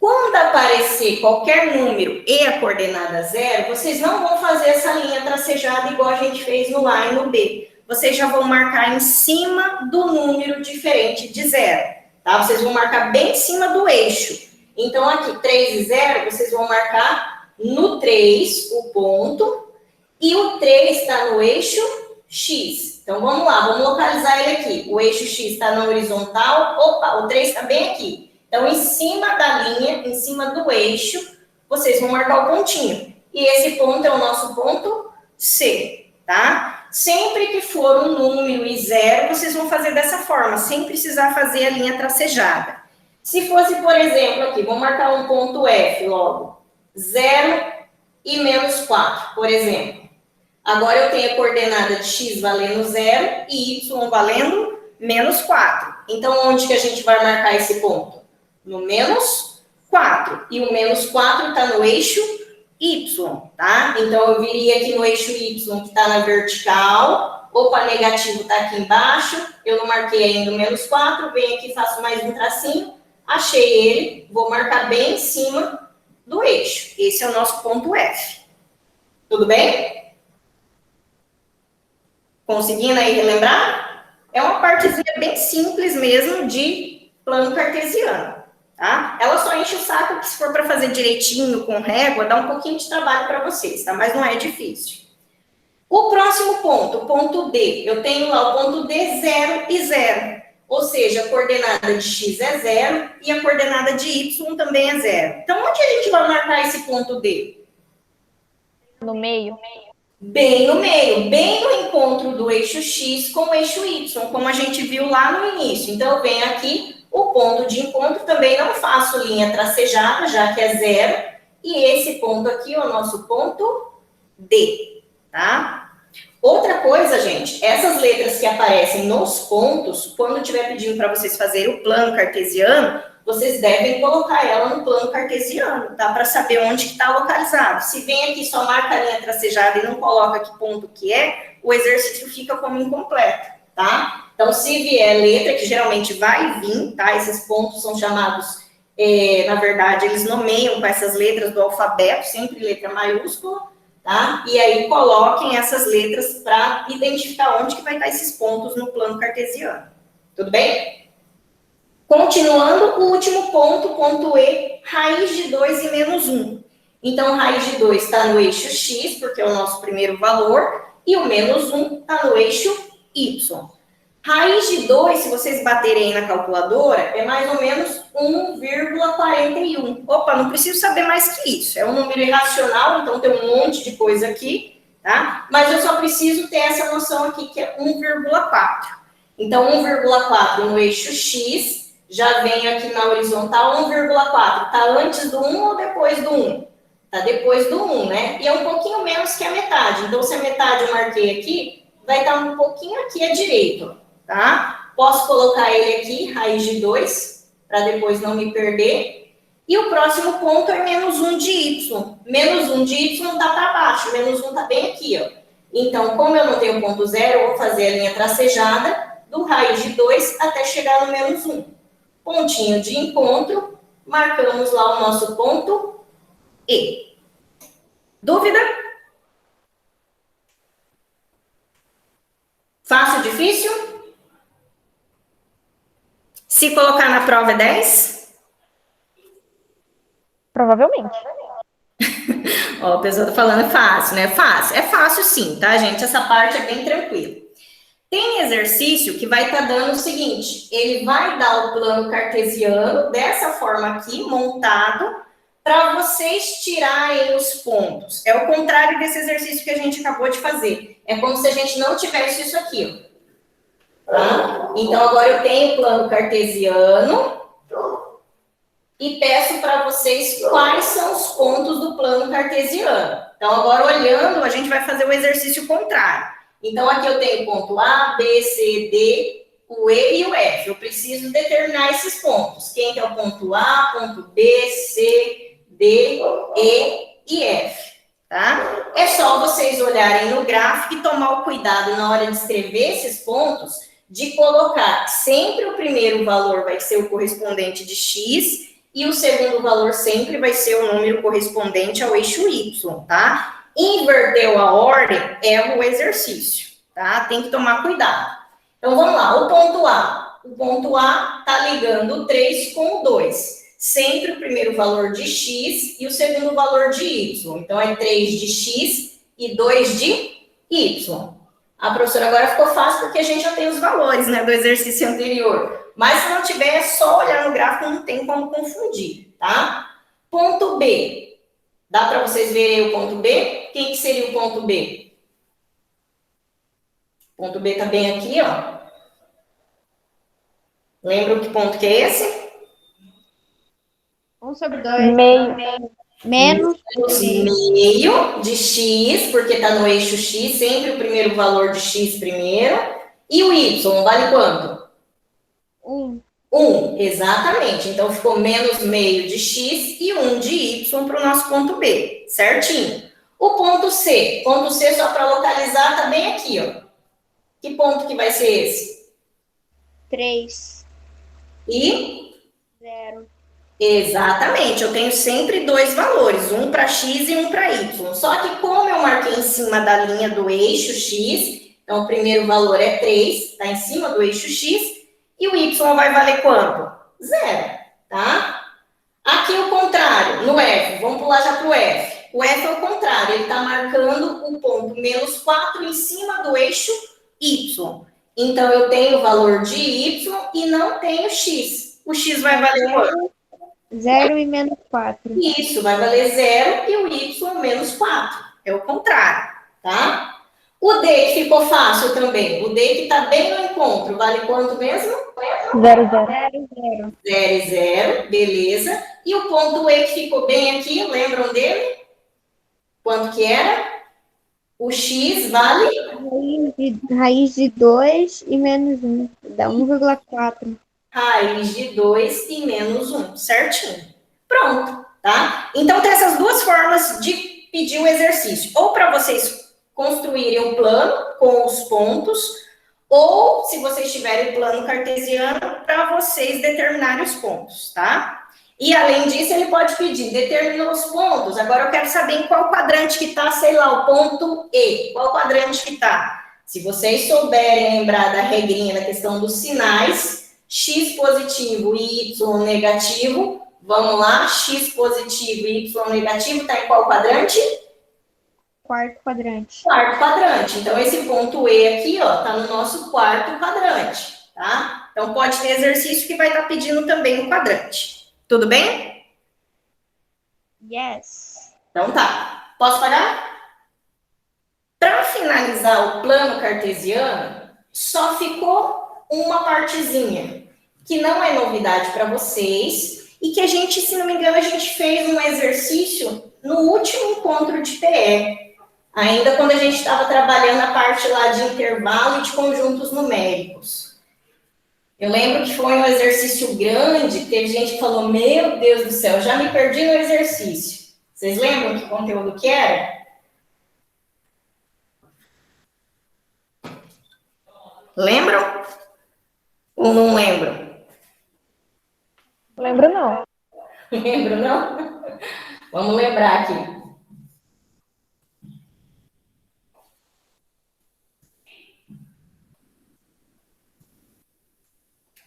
Quando aparecer qualquer número e a coordenada 0, vocês não vão fazer essa linha tracejada igual a gente fez no A e no B. Vocês já vão marcar em cima do número diferente de 0, tá? Vocês vão marcar bem em cima do eixo. Então, aqui, 3 e 0, vocês vão marcar no 3 o ponto, e o 3 está no eixo X. Então, vamos lá, vamos localizar ele aqui. O eixo X está na horizontal, opa, o 3 está bem aqui. Então, em cima da linha, em cima do eixo, vocês vão marcar o pontinho. E esse ponto é o nosso ponto C, tá? Sempre que for um número e 0, vocês vão fazer dessa forma, sem precisar fazer a linha tracejada. Se fosse, por exemplo, aqui, vamos marcar um ponto F logo. 0 e menos 4, por exemplo. Agora eu tenho a coordenada de x valendo 0 e y valendo menos 4. Então, onde que a gente vai marcar esse ponto? No menos 4. E o menos 4 está no eixo Y, tá? Então, eu viria aqui no eixo Y, que está na vertical. Opa, negativo está aqui embaixo. Eu não marquei ainda o menos 4. Venho aqui, faço mais um tracinho. Achei ele. Vou marcar bem em cima do eixo. Esse é o nosso ponto F. Tudo bem? Conseguindo aí relembrar? É uma partezinha bem simples mesmo de plano cartesiano. Tá? Ela só enche o saco que se for para fazer direitinho, com régua, dá um pouquinho de trabalho para vocês, tá? Mas não é difícil. O próximo ponto, o ponto D. Eu tenho lá o ponto D, 0 e 0. Ou seja, a coordenada de x é 0 e a coordenada de y também é 0. Então, onde a gente vai marcar esse ponto D? No meio. Bem no meio, bem no encontro do eixo x com o eixo y, como a gente viu lá no início. Então, eu venho aqui. O ponto de encontro também não faço linha tracejada, já que é 0. E esse ponto aqui é o nosso ponto D, tá? Outra coisa, gente, essas letras que aparecem nos pontos, quando estiver pedindo para vocês fazerem o plano cartesiano, vocês devem colocar ela no plano cartesiano, tá? Para saber onde que está localizado. Se vem aqui só marca a linha tracejada e não coloca que ponto que é, o exercício fica como incompleto, tá? Então, se vier letra, que geralmente vai vir, tá? Esses pontos são chamados, na verdade, eles nomeiam com essas letras do alfabeto, sempre letra maiúscula, tá? E aí coloquem essas letras para identificar onde que vai estar esses pontos no plano cartesiano. Tudo bem? Continuando, o último ponto, ponto E, raiz de 2 e menos 1. Então, raiz de 2 está no eixo X, porque é o nosso primeiro valor, e o menos 1 está no eixo Y. Raiz de 2, se vocês baterem aí na calculadora, é mais ou menos 1,41. Opa, não preciso saber mais que isso. É um número irracional, então tem um monte de coisa aqui, tá? Mas eu só preciso ter essa noção aqui, que é 1,4. Então, 1,4 no eixo X, já vem aqui na horizontal, 1,4. Está antes do 1 ou depois do 1? Está depois do 1, né? E é um pouquinho menos que a metade. Então, se a metade eu marquei aqui, vai estar um pouquinho aqui à direita, tá? Posso colocar ele aqui, raiz de 2, para depois não me perder. E o próximo ponto é menos 1 de y. Menos 1 de y está para baixo, menos 1 está bem aqui, ó. Então, como eu não tenho ponto zero, eu vou fazer a linha tracejada do raiz de 2 até chegar no menos 1. Pontinho de encontro, marcamos lá o nosso ponto E. Dúvida? Fácil, difícil? Se colocar na prova é 10? Provavelmente. Ó, a pessoa tá falando fácil, né? Fácil. É fácil sim, tá, gente? Essa parte é bem tranquila. Tem exercício que vai estar dando o seguinte, ele vai dar o plano cartesiano dessa forma aqui, montado, para vocês tirarem os pontos. É o contrário desse exercício que a gente acabou de fazer. É como se a gente não tivesse isso aqui, ó. Tá? Então, agora eu tenho o plano cartesiano e peço para vocês quais são os pontos do plano cartesiano. Então, agora olhando, a gente vai fazer o exercício contrário. Então, aqui eu tenho o ponto A, B, C, D, o E e o F. Eu preciso determinar esses pontos. Quem que é o ponto A, ponto B, C, D, E e F, tá? É só vocês olharem no gráfico e tomar o cuidado na hora de escrever esses pontos, de colocar sempre o primeiro valor vai ser o correspondente de X e o segundo valor sempre vai ser o número correspondente ao eixo Y, tá? Inverteu a ordem, erra o exercício, tá? Tem que tomar cuidado. Então, vamos lá, o ponto A. O ponto A está ligando o 3 com o 2. Sempre o primeiro valor de X e o segundo valor de Y. Então, é 3 de X e 2 de Y. A professora agora ficou fácil porque a gente já tem os valores, né, do exercício anterior. Mas se não tiver, é só olhar no gráfico, não tem como confundir, tá? Ponto B. Dá para vocês verem o ponto B? Quem que seria o ponto B? O ponto B está bem aqui, ó. Lembram que ponto que é esse? 1/2. Meio. Menos Meio de X, porque está no eixo X, sempre o primeiro valor de X primeiro. E o Y, vale quanto? 1. Exatamente. Então, ficou menos meio de x e 1 de y para o nosso ponto B, certinho. O ponto C, só para localizar, tá bem aqui, ó. Que ponto que vai ser esse? 3, E 0. exatamente, eu tenho sempre dois valores, um para x e um para y. Só que como eu marquei em cima da linha do eixo x, então o primeiro valor é 3, está em cima do eixo x, e o y vai valer quanto? 0, tá? Aqui o contrário, no F, vamos pular já para o F. O F é o contrário, ele está marcando o ponto menos 4 em cima do eixo y. Então, eu tenho o valor de y e não tenho x. O x vai valer quanto? 0 e menos 4. Isso, vai valer 0 e o y menos 4. É o contrário, tá? O D que ficou fácil também. O D que está bem no encontro, vale quanto mesmo? 0, 0. 0, 0. 0 e 0, beleza. E o ponto E que ficou bem aqui, lembram dele? Quanto que era? O x vale Raiz de 2 e menos 1. Dá 1,4. raiz de 2 e menos 1, certinho. Pronto, tá? Então, tem essas duas formas de pedir o exercício. Ou para vocês construírem um plano com os pontos, ou, se vocês tiverem o plano cartesiano, para vocês determinarem os pontos, tá? E, além disso, ele pode pedir, determinou os pontos, agora eu quero saber em qual quadrante que está, sei lá, o ponto E. Qual quadrante que está? Se vocês souberem lembrar da regrinha da questão dos sinais, x positivo e y negativo, vamos lá, x positivo e y negativo está em qual quadrante? Quarto quadrante. Quarto quadrante. Então, esse ponto E aqui, ó, tá no nosso quarto quadrante, tá? Então, pode ter exercício que vai estar pedindo também um quadrante. Tudo bem? Yes. Então, tá. Posso parar? Para finalizar o plano cartesiano, só ficou uma partezinha, que não é novidade para vocês, e que a gente, se não me engano, a gente fez um exercício no último encontro de PE, ainda quando a gente estava trabalhando a parte lá de intervalo e de conjuntos numéricos. Eu lembro que foi um exercício grande, teve gente que falou, meu Deus do céu, já me perdi no exercício. Vocês lembram que conteúdo que era? Lembram? Ou não lembram? Lembro não. Lembro, não? Vamos lembrar aqui.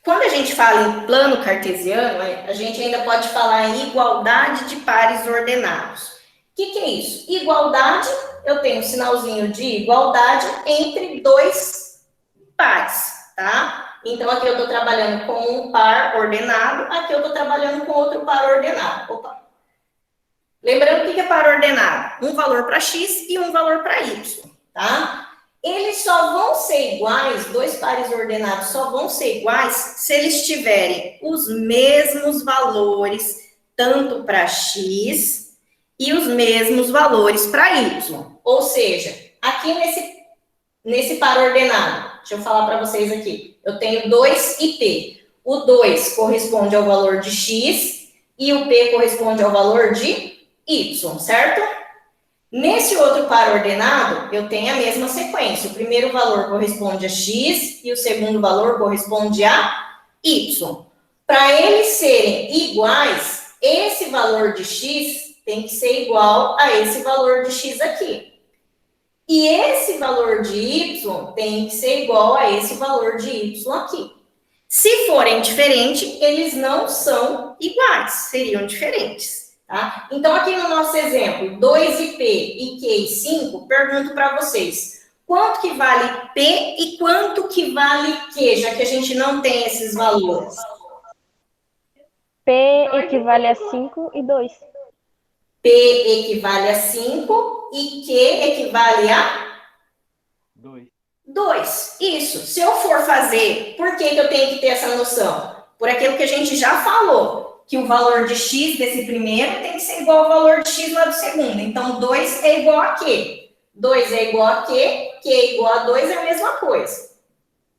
Quando a gente fala em plano cartesiano, a gente ainda pode falar em igualdade de pares ordenados. O que é isso? Igualdade, eu tenho um sinalzinho de igualdade entre dois pares, tá? Então, aqui eu estou trabalhando com um par ordenado, aqui eu estou trabalhando com outro par ordenado. Opa! Lembrando o que é par ordenado? Um valor para x e um valor para y, tá? Eles só vão ser iguais, dois pares ordenados só vão ser iguais se eles tiverem os mesmos valores, tanto para x e os mesmos valores para y. Ou seja, aqui nesse par ordenado, deixa eu falar para vocês aqui, eu tenho 2 e p. O 2 corresponde ao valor de x e o p corresponde ao valor de y, certo? Nesse outro par ordenado, eu tenho a mesma sequência. O primeiro valor corresponde a x e o segundo valor corresponde a y. Para eles serem iguais, esse valor de x tem que ser igual a esse valor de x aqui. E esse valor de y tem que ser igual a esse valor de y aqui. Se forem diferentes, eles não são iguais, seriam diferentes. Tá? Então, aqui no nosso exemplo, 2ip e q e 5, pergunto para vocês, quanto que vale p e quanto que vale q, já que a gente não tem esses valores? P equivale a 5 e 2. P equivale a 5 e q equivale a 2. 2. Isso. Se eu for fazer, por que eu tenho que ter essa noção? Por aquilo que a gente já falou. Que o valor de x desse primeiro tem que ser igual ao valor de x lá do segundo. Então, 2 é igual a q. 2 é igual a q é igual a 2 é a mesma coisa.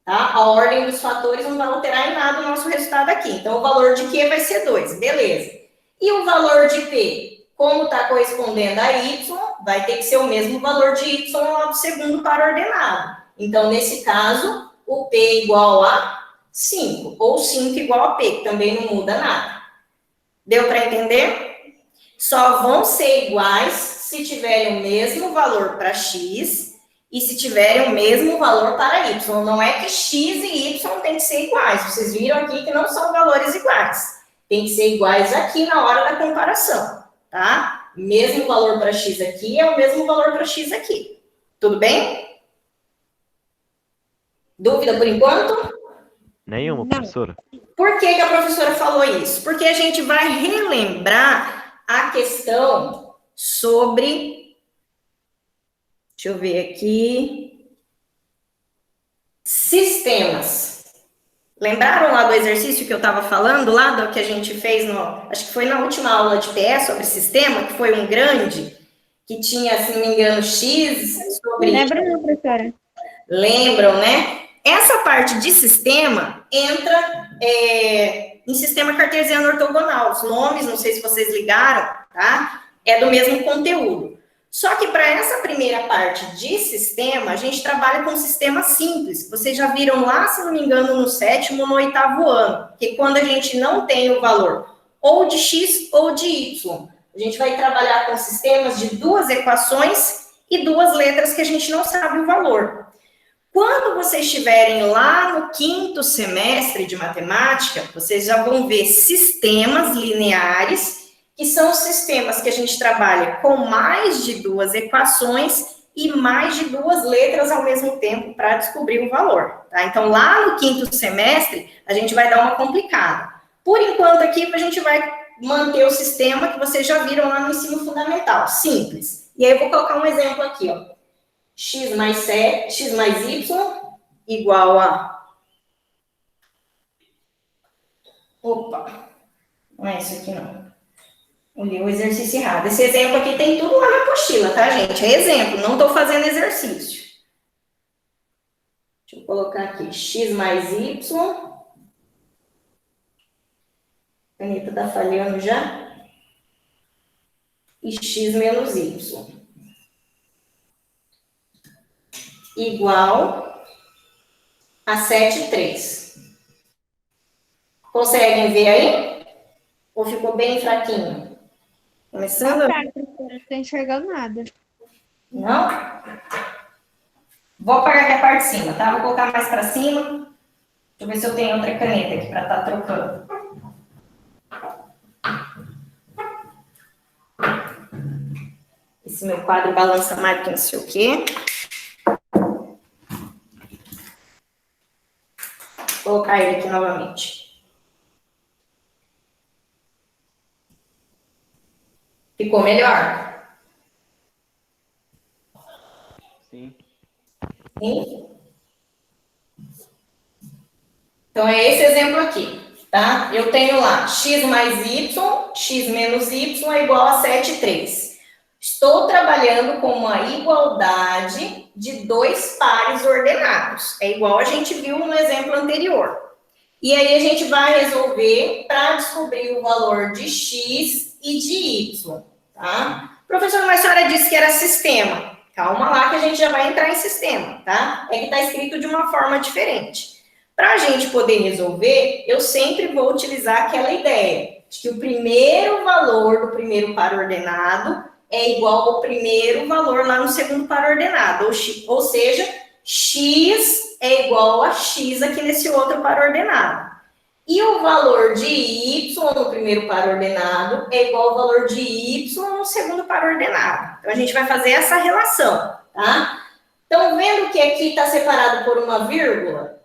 tá? A ordem dos fatores não vai alterar em nada o nosso resultado aqui. Então, o valor de Q vai ser 2, beleza. E o valor de P, como está correspondendo a Y, vai ter que ser o mesmo valor de Y lá do segundo par ordenado. Então, nesse caso, o P é igual a 5, ou 5 igual a P, que também não muda nada. Deu para entender? Só vão ser iguais se tiverem o mesmo valor para X e se tiverem o mesmo valor para Y. Não é que X e Y têm que ser iguais. Vocês viram aqui que não são valores iguais. Tem que ser iguais aqui na hora da comparação, tá? Mesmo valor para X aqui é o mesmo valor para X aqui. Tudo bem? Dúvida por enquanto? Nenhuma, professora. Por que a professora falou isso? Porque a gente vai relembrar a questão sobre... Deixa eu ver aqui. Sistemas. Lembraram lá do exercício que eu estava falando, lá do que a gente fez, acho que foi na última aula de PE sobre sistema, que foi um grande, que tinha, se não me engano, X sobre... Lembra não, professora? Lembram, né? Essa parte de sistema entra em sistema cartesiano ortogonal. Os nomes, não sei se vocês ligaram, tá? É do mesmo conteúdo. Só que para essa primeira parte de sistema, a gente trabalha com sistema simples, que vocês já viram lá, se não me engano, no 7º ou no 8º ano, que quando a gente não tem o valor ou de X ou de Y, a gente vai trabalhar com sistemas de 2 equações e 2 letras que a gente não sabe o valor. Quando vocês estiverem lá no 5º semestre de matemática, vocês já vão ver sistemas lineares, que são os sistemas que a gente trabalha com mais de 2 equações e mais de 2 letras ao mesmo tempo para descobrir o valor, tá? Então, lá no 5º semestre, a gente vai dar uma complicada. Por enquanto, aqui, a gente vai manter o sistema que vocês já viram lá no ensino fundamental, simples. E aí, eu vou colocar um exemplo aqui, ó. X mais Y igual a... Opa, não é isso aqui não. Eu li o exercício errado. Esse exemplo aqui tem tudo lá na apostila, tá, gente? É exemplo, não estou fazendo exercício. Deixa eu colocar aqui, X mais Y. A caneta tá falhando já. E X menos Y. Igual a 7,3. Conseguem ver aí? Ou ficou bem fraquinho? Começando? Não, professora, não tô enxergando nada. Não? Vou apagar aqui a parte de cima, tá? Vou colocar mais para cima. Deixa eu ver se eu tenho outra caneta aqui para estar trocando. Esse meu quadro balança mais do que não sei o quê. Vou colocar ele aqui novamente. Ficou melhor? Sim. Sim? Então, é esse exemplo aqui, tá? Eu tenho lá x mais y, x menos y é igual a 7,3. Estou trabalhando com uma igualdade de 2 pares ordenados. É igual a gente viu no exemplo anterior. E aí, a gente vai resolver para descobrir o valor de x e de y, tá? Professor, mas a senhora disse que era sistema. Calma lá que a gente já vai entrar em sistema, tá? É que está escrito de uma forma diferente. Para a gente poder resolver, eu sempre vou utilizar aquela ideia de que o primeiro valor do primeiro par ordenado é igual ao primeiro valor lá no segundo par ordenado, ou seja, x é igual a x aqui nesse outro par ordenado. E o valor de y no primeiro par ordenado é igual ao valor de y no segundo par ordenado. Então, a gente vai fazer essa relação, tá? Então, vendo que aqui está separado por uma vírgula,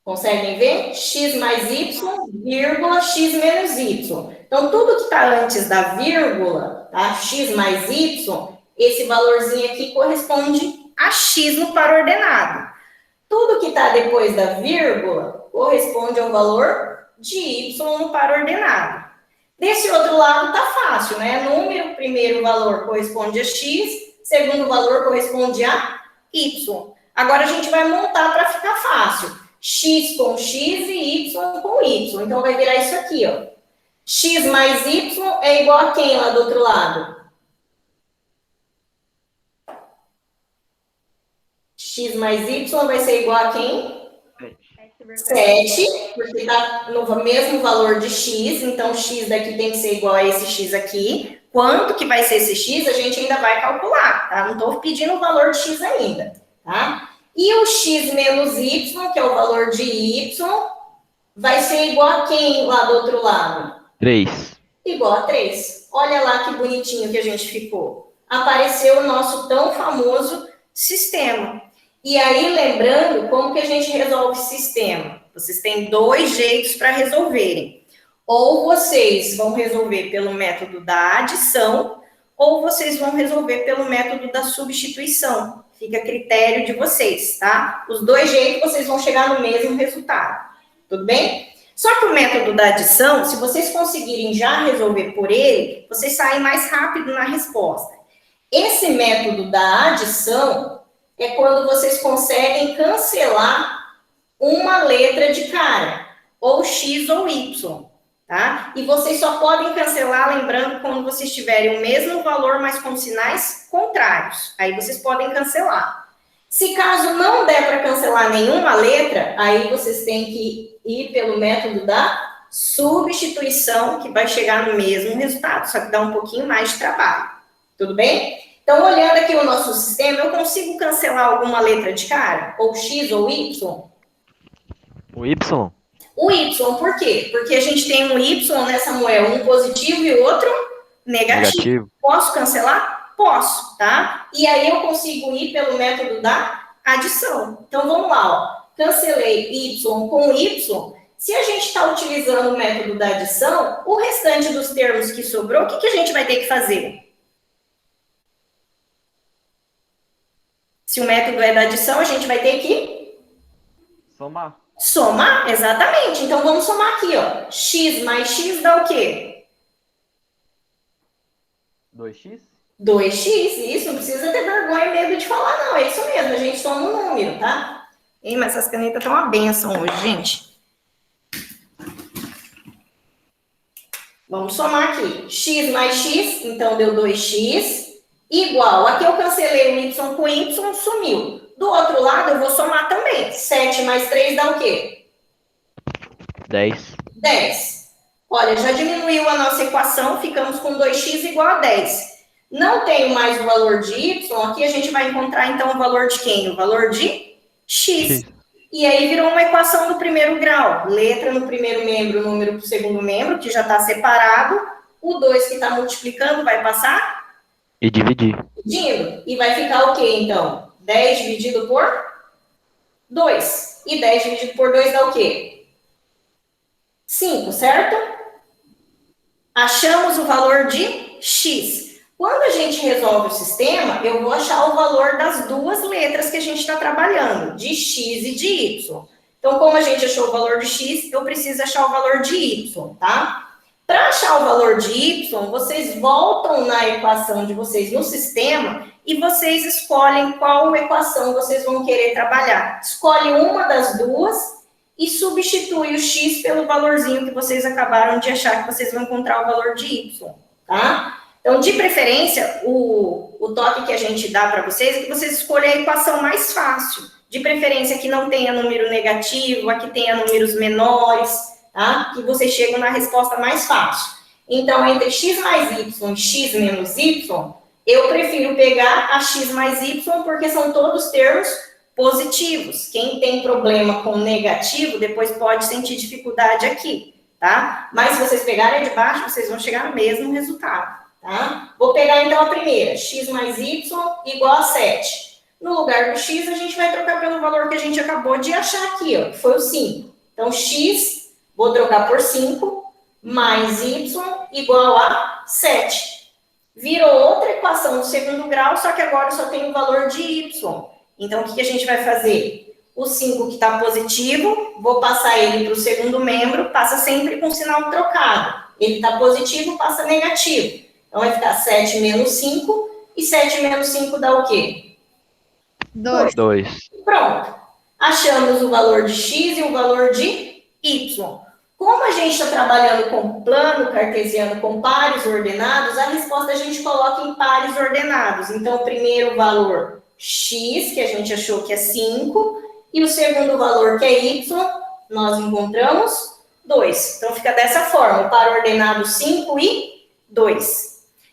conseguem ver? X mais y, vírgula, x menos y. Então, tudo que está antes da vírgula, tá? X mais y, esse valorzinho aqui corresponde a x no par ordenado. Tudo que está depois da vírgula corresponde ao valor de y no par ordenado. Desse outro lado tá fácil, né? Número, primeiro valor corresponde a x, segundo valor corresponde a Y. Agora a gente vai montar para ficar fácil. X com X e Y com Y. Então vai virar isso aqui, ó. X mais Y é igual a quem lá do outro lado? X mais Y vai ser igual a quem? 7, porque está no mesmo valor de X, então X daqui tem que ser igual a esse X aqui. Quanto que vai ser esse X, a gente ainda vai calcular, tá? Não estou pedindo o valor de X ainda, tá? E o X menos Y, que é o valor de Y, vai ser igual a quem lá do outro lado? 3. Igual a 3. Olha lá que bonitinho que a gente ficou. Apareceu o nosso tão famoso sistema. E aí, lembrando, como que a gente resolve sistema? Vocês têm 2 jeitos para resolverem. Ou vocês vão resolver pelo método da adição, ou vocês vão resolver pelo método da substituição. Fica a critério de vocês, tá? Os 2 jeitos vocês vão chegar no mesmo resultado. Tudo bem? Só que o método da adição, se vocês conseguirem já resolver por ele, vocês saem mais rápido na resposta. Esse método da adição é quando vocês conseguem cancelar uma letra de cara, ou X ou Y, tá? E vocês só podem cancelar, lembrando, quando vocês tiverem o mesmo valor, mas com sinais contrários. Aí vocês podem cancelar. Se caso não der para cancelar nenhuma letra, aí vocês têm que ir pelo método da substituição, que vai chegar no mesmo resultado, só que dá um pouquinho mais de trabalho. Tudo bem? Então, olhando aqui o nosso sistema, eu consigo cancelar alguma letra de cara? Ou X ou Y? O Y? O Y, por quê? Porque a gente tem um Y nessa moeda, um positivo e o outro negativo. Posso cancelar? Posso, tá? E aí eu consigo ir pelo método da adição. Então, vamos lá, ó. Cancelei Y com Y. Se a gente está utilizando o método da adição, o restante dos termos que sobrou, o que a gente vai ter que fazer? Se o método é da adição, a gente vai ter que somar. Somar, exatamente. Então, vamos somar aqui, ó. X mais X dá o quê? 2x? 2x, isso. Não precisa ter vergonha e medo de falar, não. É isso mesmo, a gente soma um número, tá? Ei, mas essas canetas estão uma benção hoje, gente. Vamos somar aqui. X mais X, então deu 2x. Igual, aqui eu cancelei o Y com Y, sumiu. Do outro lado, eu vou somar também. 7 mais 3 dá o quê? 10. 10. Olha, já diminuiu a nossa equação, ficamos com 2x igual a 10. Não tenho mais o valor de Y, aqui a gente vai encontrar, então, o valor de quem? O valor de x. E aí virou uma equação do primeiro grau. Letra no primeiro membro, número para o segundo membro, que já está separado. O 2 que está multiplicando vai passar? E dividir. Dividindo. E vai ficar o quê, então? 10 dividido por 2. E 10 dividido por 2 dá o quê? 5, certo? Achamos o valor de x. Quando a gente resolve o sistema, eu vou achar o valor das 2 letras que a gente está trabalhando, de x e de y. Então, como a gente achou o valor de x, eu preciso achar o valor de y, tá? Para achar o valor de y, vocês voltam na equação de vocês no sistema e vocês escolhem qual equação vocês vão querer trabalhar. Escolhe uma das 2 e substitui o x pelo valorzinho que vocês acabaram de achar, que vocês vão encontrar o valor de y, tá? Então, de preferência, o toque que a gente dá para vocês é que vocês escolham a equação mais fácil. De preferência que não tenha número negativo, a que tenha números menores, tá? Que vocês chegam na resposta mais fácil. Então, entre x mais y e x menos y, eu prefiro pegar a x mais y, porque são todos termos positivos. Quem tem problema com negativo, depois pode sentir dificuldade aqui, tá? Mas se vocês pegarem a de baixo, vocês vão chegar no mesmo resultado, tá? Vou pegar, então, a primeira. X mais y igual a 7. No lugar do x, a gente vai trocar pelo valor que a gente acabou de achar aqui, ó, que foi o 5. Então, x, vou trocar por 5, mais y igual a 7. Virou outra equação do segundo grau, só que agora eu só tenho o valor de y. Então, o que a gente vai fazer? O 5 que está positivo, vou passar ele para o segundo membro, passa sempre com sinal trocado. Ele está positivo, passa negativo. Então, vai ficar 7 menos 5, e 7 menos 5 dá o quê? 2. 2. Pronto. Achamos o valor de x e o valor de y. Como a gente está trabalhando com plano cartesiano com pares ordenados, a resposta a gente coloca em pares ordenados. Então, o primeiro valor x, que a gente achou que é 5, e o segundo valor, que é y, nós encontramos 2. Então, fica dessa forma, o par ordenado 5 e 2.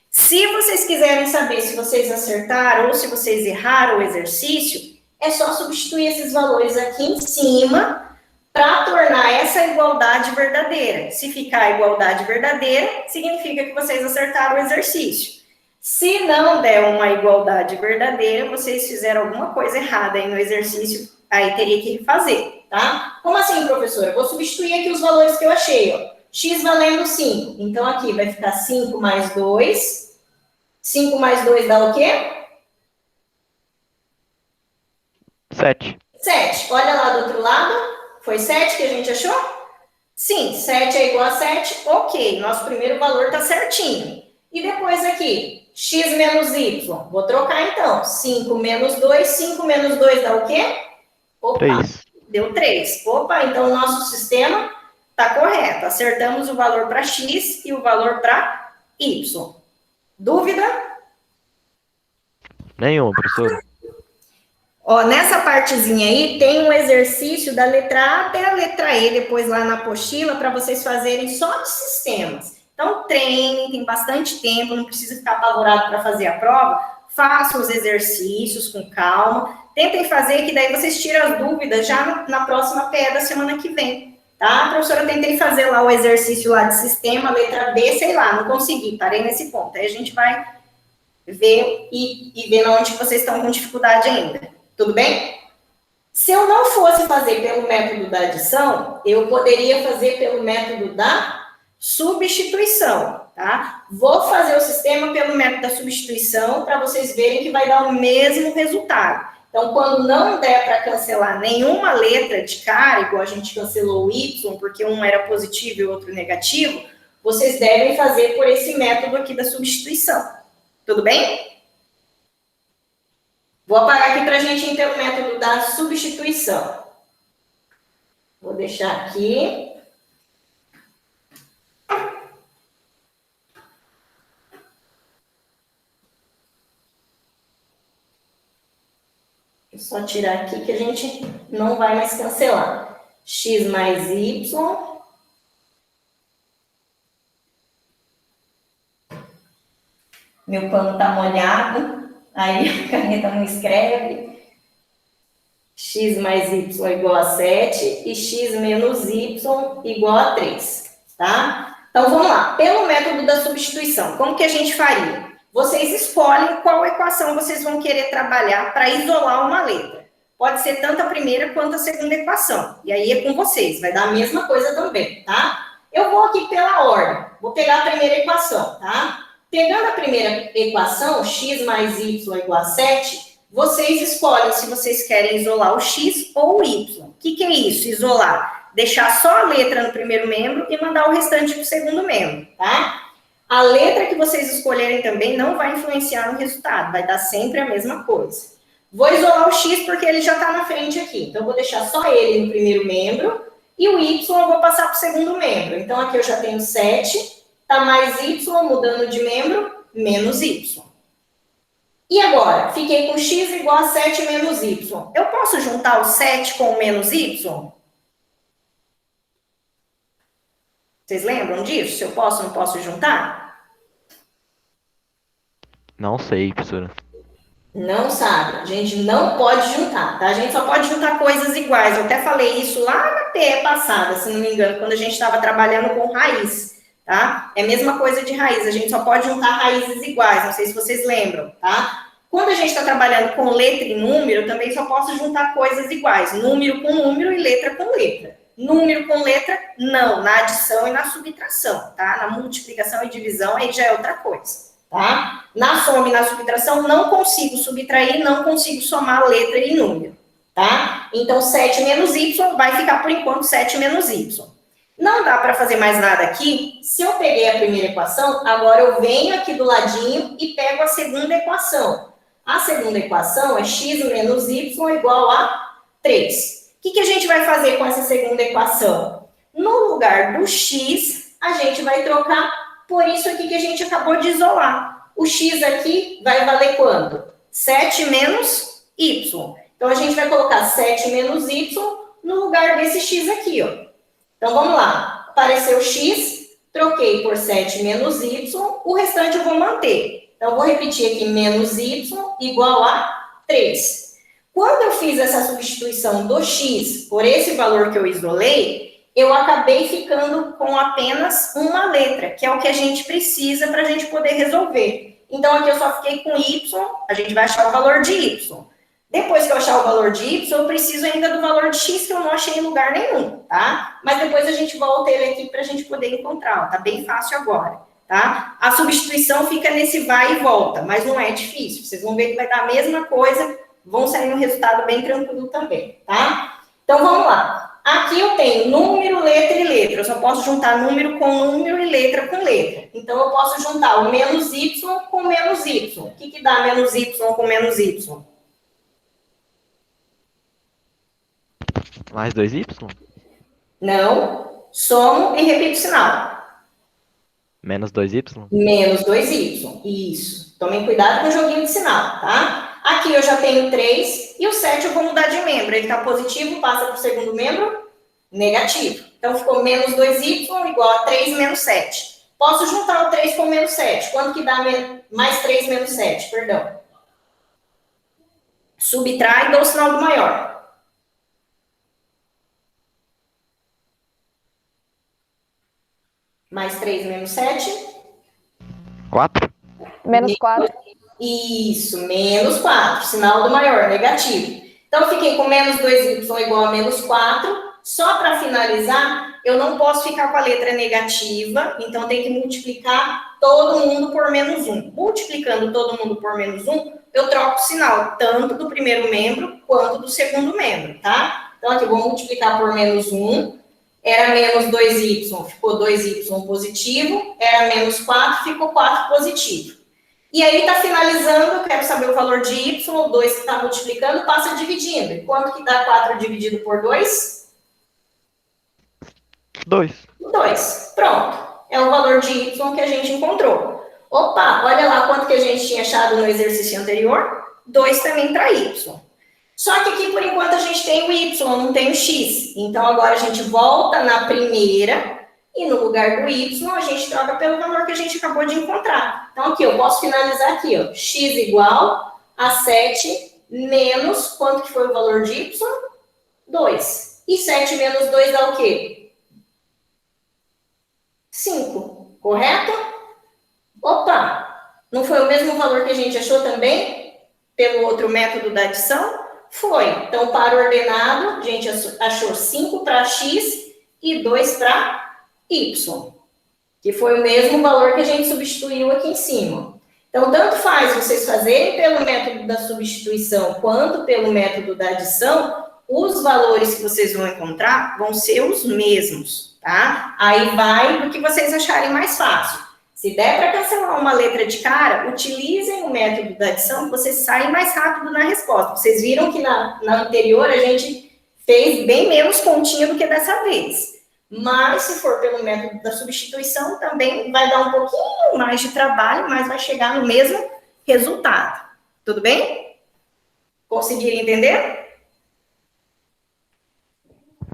Se vocês quiserem saber se vocês acertaram ou se vocês erraram o exercício, é só substituir esses valores aqui em cima para tornar essa igualdade verdadeira. Se ficar a igualdade verdadeira, significa que vocês acertaram o exercício. Se não der uma igualdade verdadeira, vocês fizeram alguma coisa errada aí no exercício, aí teria que refazer, tá? Como assim, professora? Eu vou substituir aqui os valores que eu achei, ó. X valendo 5. Então, aqui vai ficar 5 mais 2. 5 mais 2 dá o quê? 7. 7. Olha lá do outro lado. Foi 7 que a gente achou? Sim, 7 é igual a 7. Ok, nosso primeiro valor está certinho. E depois aqui, x menos y. Vou trocar então. 5 menos 2. 5 menos 2 dá o quê? Opa, 3. deu 3. Opa, então o nosso sistema está correto. Acertamos o valor para x e o valor para y. Dúvida? Nenhuma, professora. Ó, nessa partezinha aí tem um exercício da letra A até a letra E, depois lá na apostila, para vocês fazerem só de sistemas. Então, treinem, tem bastante tempo, não precisa ficar apavorado para fazer a prova. Façam os exercícios com calma. Tentem fazer, que daí vocês tiram as dúvidas já na próxima PE da semana que vem. Tá, professora? Tentei fazer lá o exercício lá de sistema, letra B, sei lá, não consegui, parei nesse ponto. Aí a gente vai ver e ver onde vocês estão com dificuldade ainda. Tudo bem? Se eu não fosse fazer pelo método da adição, eu poderia fazer pelo método da substituição, tá? Vou fazer o sistema pelo método da substituição para vocês verem que vai dar o mesmo resultado. Então, quando não der para cancelar nenhuma letra de cara, igual a gente cancelou o y, porque um era positivo e o outro negativo, vocês devem fazer por esse método aqui da substituição. Tudo bem? Vou apagar aqui para a gente ter o método da substituição. Vou deixar aqui. Vou só tirar aqui que a gente não vai mais cancelar. X mais Y. Meu pano está molhado. Aí a caneta não escreve. X mais y igual a 7 e x menos y igual a 3, tá? Então, vamos lá. Pelo método da substituição, como que a gente faria? Vocês escolhem qual equação vocês vão querer trabalhar para isolar uma letra. Pode ser tanto a primeira quanto a segunda equação. E aí é com vocês, vai dar a mesma coisa também, tá? Eu vou aqui pela ordem. Vou pegar a primeira equação, tá? Pegando a primeira equação, x mais y igual a 7, vocês escolhem se vocês querem isolar o x ou o y. O que é isso, isolar? Deixar só a letra no primeiro membro e mandar o restante para o segundo membro, tá? A letra que vocês escolherem também não vai influenciar no resultado, vai dar sempre a mesma coisa. Vou isolar o x porque ele já está na frente aqui, então vou deixar só ele no primeiro membro e o y eu vou passar para o segundo membro. Então aqui eu já tenho 7. Tá mais y, mudando de membro, menos y. E agora? Fiquei com x igual a 7 menos y. Eu posso juntar o 7 com o menos y? Vocês lembram disso? Se eu posso ou não posso juntar? Não sei, professora. Não sabe. A gente não pode juntar, tá? A gente só pode juntar coisas iguais. Eu até falei isso lá na PE passada, se não me engano, quando a gente estava trabalhando com raiz. Tá? É a mesma coisa de raiz, a gente só pode juntar raízes iguais, não sei se vocês lembram, tá? Quando a gente está trabalhando com letra e número, eu também só posso juntar coisas iguais, número com número e letra com letra. Número com letra, não, na adição e na subtração, tá? Na multiplicação e divisão, aí já é outra coisa, tá? Na soma e na subtração, não consigo subtrair, não consigo somar letra e número, tá? Então, 7 menos y vai ficar, por enquanto, 7 menos y. Não dá para fazer mais nada aqui. Se eu peguei a primeira equação, agora eu venho aqui do ladinho e pego a segunda equação. A segunda equação é x menos y igual a 3. O que a gente vai fazer com essa segunda equação? No lugar do x, a gente vai trocar por isso aqui que a gente acabou de isolar. O x aqui vai valer quanto? 7 menos y. Então, a gente vai colocar 7 menos y no lugar desse x aqui, ó. Então, vamos lá. Apareceu x, troquei por 7 menos y, o restante eu vou manter. Então, eu vou repetir aqui, menos y igual a 3. Quando eu fiz essa substituição do x por esse valor que eu isolei, eu acabei ficando com apenas uma letra, que é o que a gente precisa para a gente poder resolver. Então, aqui eu só fiquei com y, a gente vai achar o valor de y. Depois que eu achar o valor de y, eu preciso ainda do valor de x, que eu não achei em lugar nenhum, tá? Mas depois a gente volta ele aqui para a gente poder encontrar, ó, tá bem fácil agora, tá? A substituição fica nesse vai e volta, mas não é difícil. Vocês vão ver que vai dar a mesma coisa, vão sair um resultado bem tranquilo também, tá? Então, vamos lá. Aqui eu tenho número, letra e letra. Eu só posso juntar número com número e letra com letra. Então, eu posso juntar o menos y com menos y. O que dá menos y com menos y? Mais 2y? Não. Somo e repito o sinal. Menos 2y? Menos 2y. Isso. Tomem cuidado com o joguinho de sinal, tá? Aqui eu já tenho 3 e o 7 eu vou mudar de membro. Ele está positivo, passa para o segundo membro, negativo. Então, ficou menos 2y igual a 3 menos 7. Posso juntar o 3 com menos 7. Quanto que dá mais 3 menos 7? Perdão. Subtrai e dou o sinal do maior. Mais 3 menos 7. 4? Menos 4. Isso, menos 4. Sinal do maior, negativo. Então, eu fiquei com menos 2y igual a menos 4. Só para finalizar, eu não posso ficar com a letra negativa, então tem que multiplicar todo mundo por menos 1. Multiplicando todo mundo por menos 1, eu troco o sinal, tanto do primeiro membro quanto do segundo membro, tá? Então, aqui eu vou multiplicar por menos 1. Era menos 2y, ficou 2y positivo. Era menos 4, ficou 4 positivo. E aí está finalizando, eu quero saber o valor de y, o 2 que está multiplicando, passa dividindo. E quanto que dá 4 dividido por 2? 2. 2. Pronto. É o valor de y que a gente encontrou. Opa, olha lá quanto que a gente tinha achado no exercício anterior. 2 também para y. Só que aqui, por enquanto, a gente tem o y, não tem o x. Então, agora a gente volta na primeira e no lugar do y, a gente troca pelo valor que a gente acabou de encontrar. Então, aqui, eu posso finalizar aqui, ó. X igual a 7 menos, quanto que foi o valor de y? 2. E 7 menos 2 dá o quê? 5. Correto? Opa! Não foi o mesmo valor que a gente achou também pelo outro método da adição? Foi. Então, para o ordenado, a gente achou 5 para x e 2 para y, que foi o mesmo valor que a gente substituiu aqui em cima. Então, tanto faz vocês fazerem pelo método da substituição quanto pelo método da adição, os valores que vocês vão encontrar vão ser os mesmos, tá? Aí vai do que vocês acharem mais fácil. Se der para cancelar uma letra de cara, utilizem o método da adição, que vocês saem mais rápido na resposta. Vocês viram que na anterior a gente fez bem menos continha do que dessa vez. Mas, se for pelo método da substituição, também vai dar um pouquinho mais de trabalho, mas vai chegar no mesmo resultado. Tudo bem? Conseguiram entender?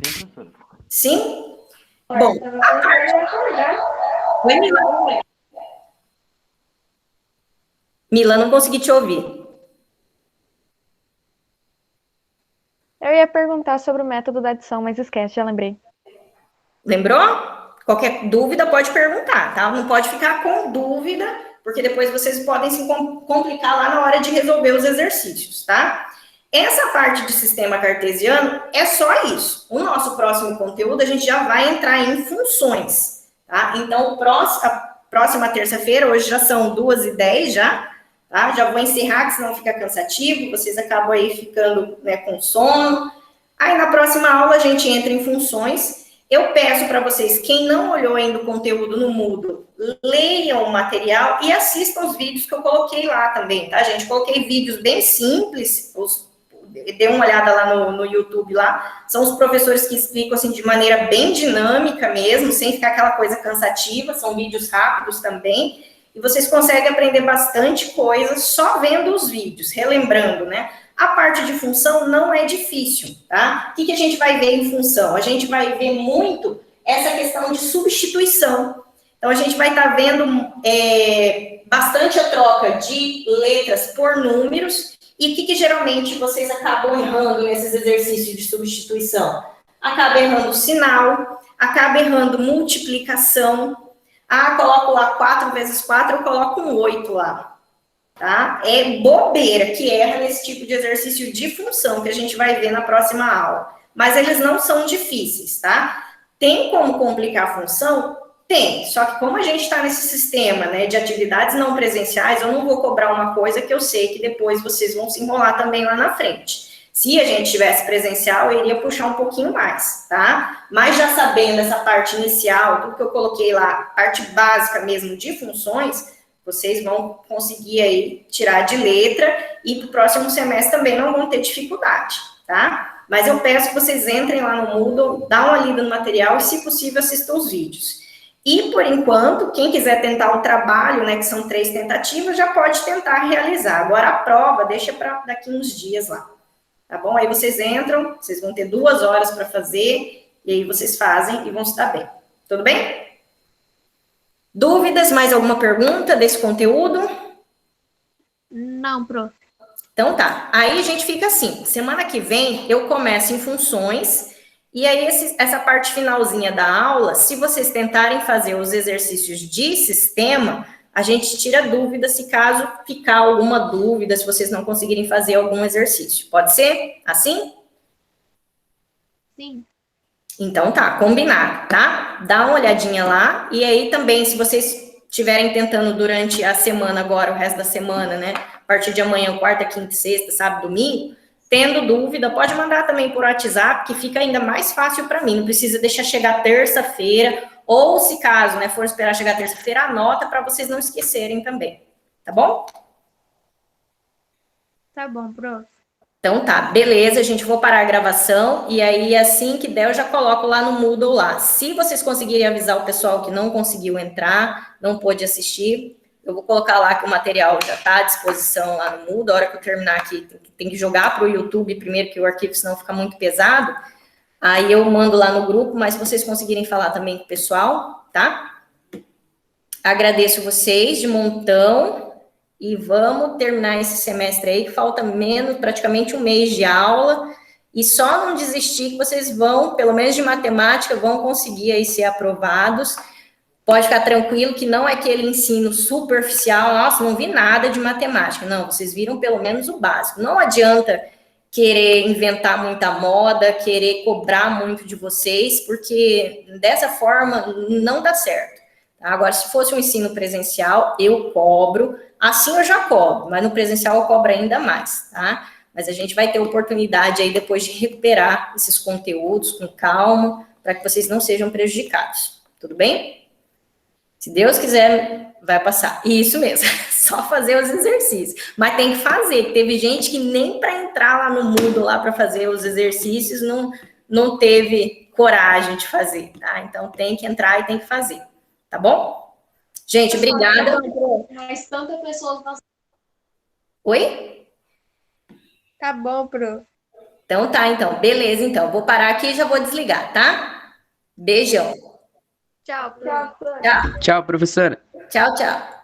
Sim, professora. Sim? Bom, a parte... Oi, Milana. Milana, não consegui te ouvir. Eu ia perguntar sobre o método da adição, mas esquece, já lembrei. Lembrou? Qualquer dúvida pode perguntar, tá? Não pode ficar com dúvida, porque depois vocês podem se complicar lá na hora de resolver os exercícios, tá? Essa parte de sistema cartesiano é só isso. O nosso próximo conteúdo, a gente já vai entrar em funções, tá? Então, a próxima terça-feira, hoje já são 2h10 já, tá? Já vou encerrar, que senão fica cansativo, vocês acabam aí ficando, né, com sono. Aí, na próxima aula, a gente entra em funções. Eu peço para vocês, quem não olhou ainda o conteúdo no Moodle, leiam o material e assistam os vídeos que eu coloquei lá também, tá, gente? Coloquei vídeos bem simples, dê uma olhada lá no YouTube lá, são os professores que explicam assim de maneira bem dinâmica mesmo, sem ficar aquela coisa cansativa, são vídeos rápidos também, e vocês conseguem aprender bastante coisa só vendo os vídeos, relembrando, né? A parte de função não é difícil, tá? O que a gente vai ver em função? A gente vai ver muito essa questão de substituição. Então, a gente vai estar vendo bastante a troca de letras por números. E o que geralmente vocês acabam errando nesses exercícios de substituição? Acaba errando o sinal, acaba errando multiplicação. Ah, coloco lá 4 vezes 4, eu coloco um 8 lá. Tá? É bobeira que erra nesse tipo de exercício de função que a gente vai ver na próxima aula. Mas eles não são difíceis, tá? Tem como complicar a função? Tem. Só que como a gente está nesse sistema, né, de atividades não presenciais, eu não vou cobrar uma coisa que eu sei que depois vocês vão se enrolar também lá na frente. Se a gente tivesse presencial, eu iria puxar um pouquinho mais, tá? Mas já sabendo essa parte inicial, tudo que eu coloquei lá, parte básica mesmo de funções, vocês vão conseguir aí tirar de letra e para o próximo semestre também não vão ter dificuldade, tá? Mas eu peço que vocês entrem lá no Moodle, dá uma lida no material e, se possível, assistam os vídeos. E, por enquanto, quem quiser tentar o trabalho, né, que são 3 tentativas, já pode tentar realizar. Agora, a prova, deixa para daqui uns dias lá, tá bom? Aí vocês entram, vocês vão ter 2 horas para fazer, e aí vocês fazem e vão se dar bem. Tudo bem? Dúvidas, mais alguma pergunta desse conteúdo? Não, prof. Então tá, aí a gente fica assim, semana que vem eu começo em funções, e aí essa parte finalzinha da aula, se vocês tentarem fazer os exercícios de sistema, a gente tira dúvida se caso ficar alguma dúvida, se vocês não conseguirem fazer algum exercício. Pode ser assim? Sim. Então tá, combinado, tá? Dá uma olhadinha lá, e aí também, se vocês estiverem tentando durante a semana agora, o resto da semana, né? A partir de amanhã, quarta, quinta, sexta, sábado, domingo, tendo dúvida, pode mandar também por WhatsApp, que fica ainda mais fácil para mim, não precisa deixar chegar terça-feira, ou se caso, né, for esperar chegar terça-feira, anota para vocês não esquecerem também, tá bom? Tá bom, prof. Então tá, beleza, gente, vou parar a gravação e aí assim que der eu já coloco lá no Moodle lá. Se vocês conseguirem avisar o pessoal que não conseguiu entrar, não pôde assistir, eu vou colocar lá que o material já está à disposição lá no Moodle. A hora que eu terminar aqui, tem que jogar para o YouTube primeiro, que o arquivo senão fica muito pesado. Aí eu mando lá no grupo, mas se vocês conseguirem falar também com o pessoal, tá? Agradeço vocês de montão. E vamos terminar esse semestre aí, que falta menos, praticamente um mês de aula, e só não desistir que vocês vão, pelo menos de matemática, vão conseguir aí ser aprovados. Pode ficar tranquilo que não é aquele ensino superficial, nossa, não vi nada de matemática. Não, vocês viram pelo menos o básico. Não adianta querer inventar muita moda, querer cobrar muito de vocês, porque dessa forma não dá certo. Agora, se fosse um ensino presencial, eu cobro, assim eu já cobro, mas no presencial eu cobro ainda mais, tá? Mas a gente vai ter oportunidade aí depois de recuperar esses conteúdos com calma, para que vocês não sejam prejudicados, tudo bem? Se Deus quiser, vai passar. Isso mesmo, só fazer os exercícios. Mas tem que fazer, teve gente que nem para entrar lá no Moodle lá para fazer os exercícios não teve coragem de fazer, tá? Então tem que entrar e tem que fazer. Tá bom? Gente, obrigada. Mas tanta pessoa... Oi? Tá bom, prof. Então tá, então. Beleza, então. Vou parar aqui e já vou desligar, tá? Beijão. Tchau, prof. Tchau. Tchau, professora. Tchau, tchau.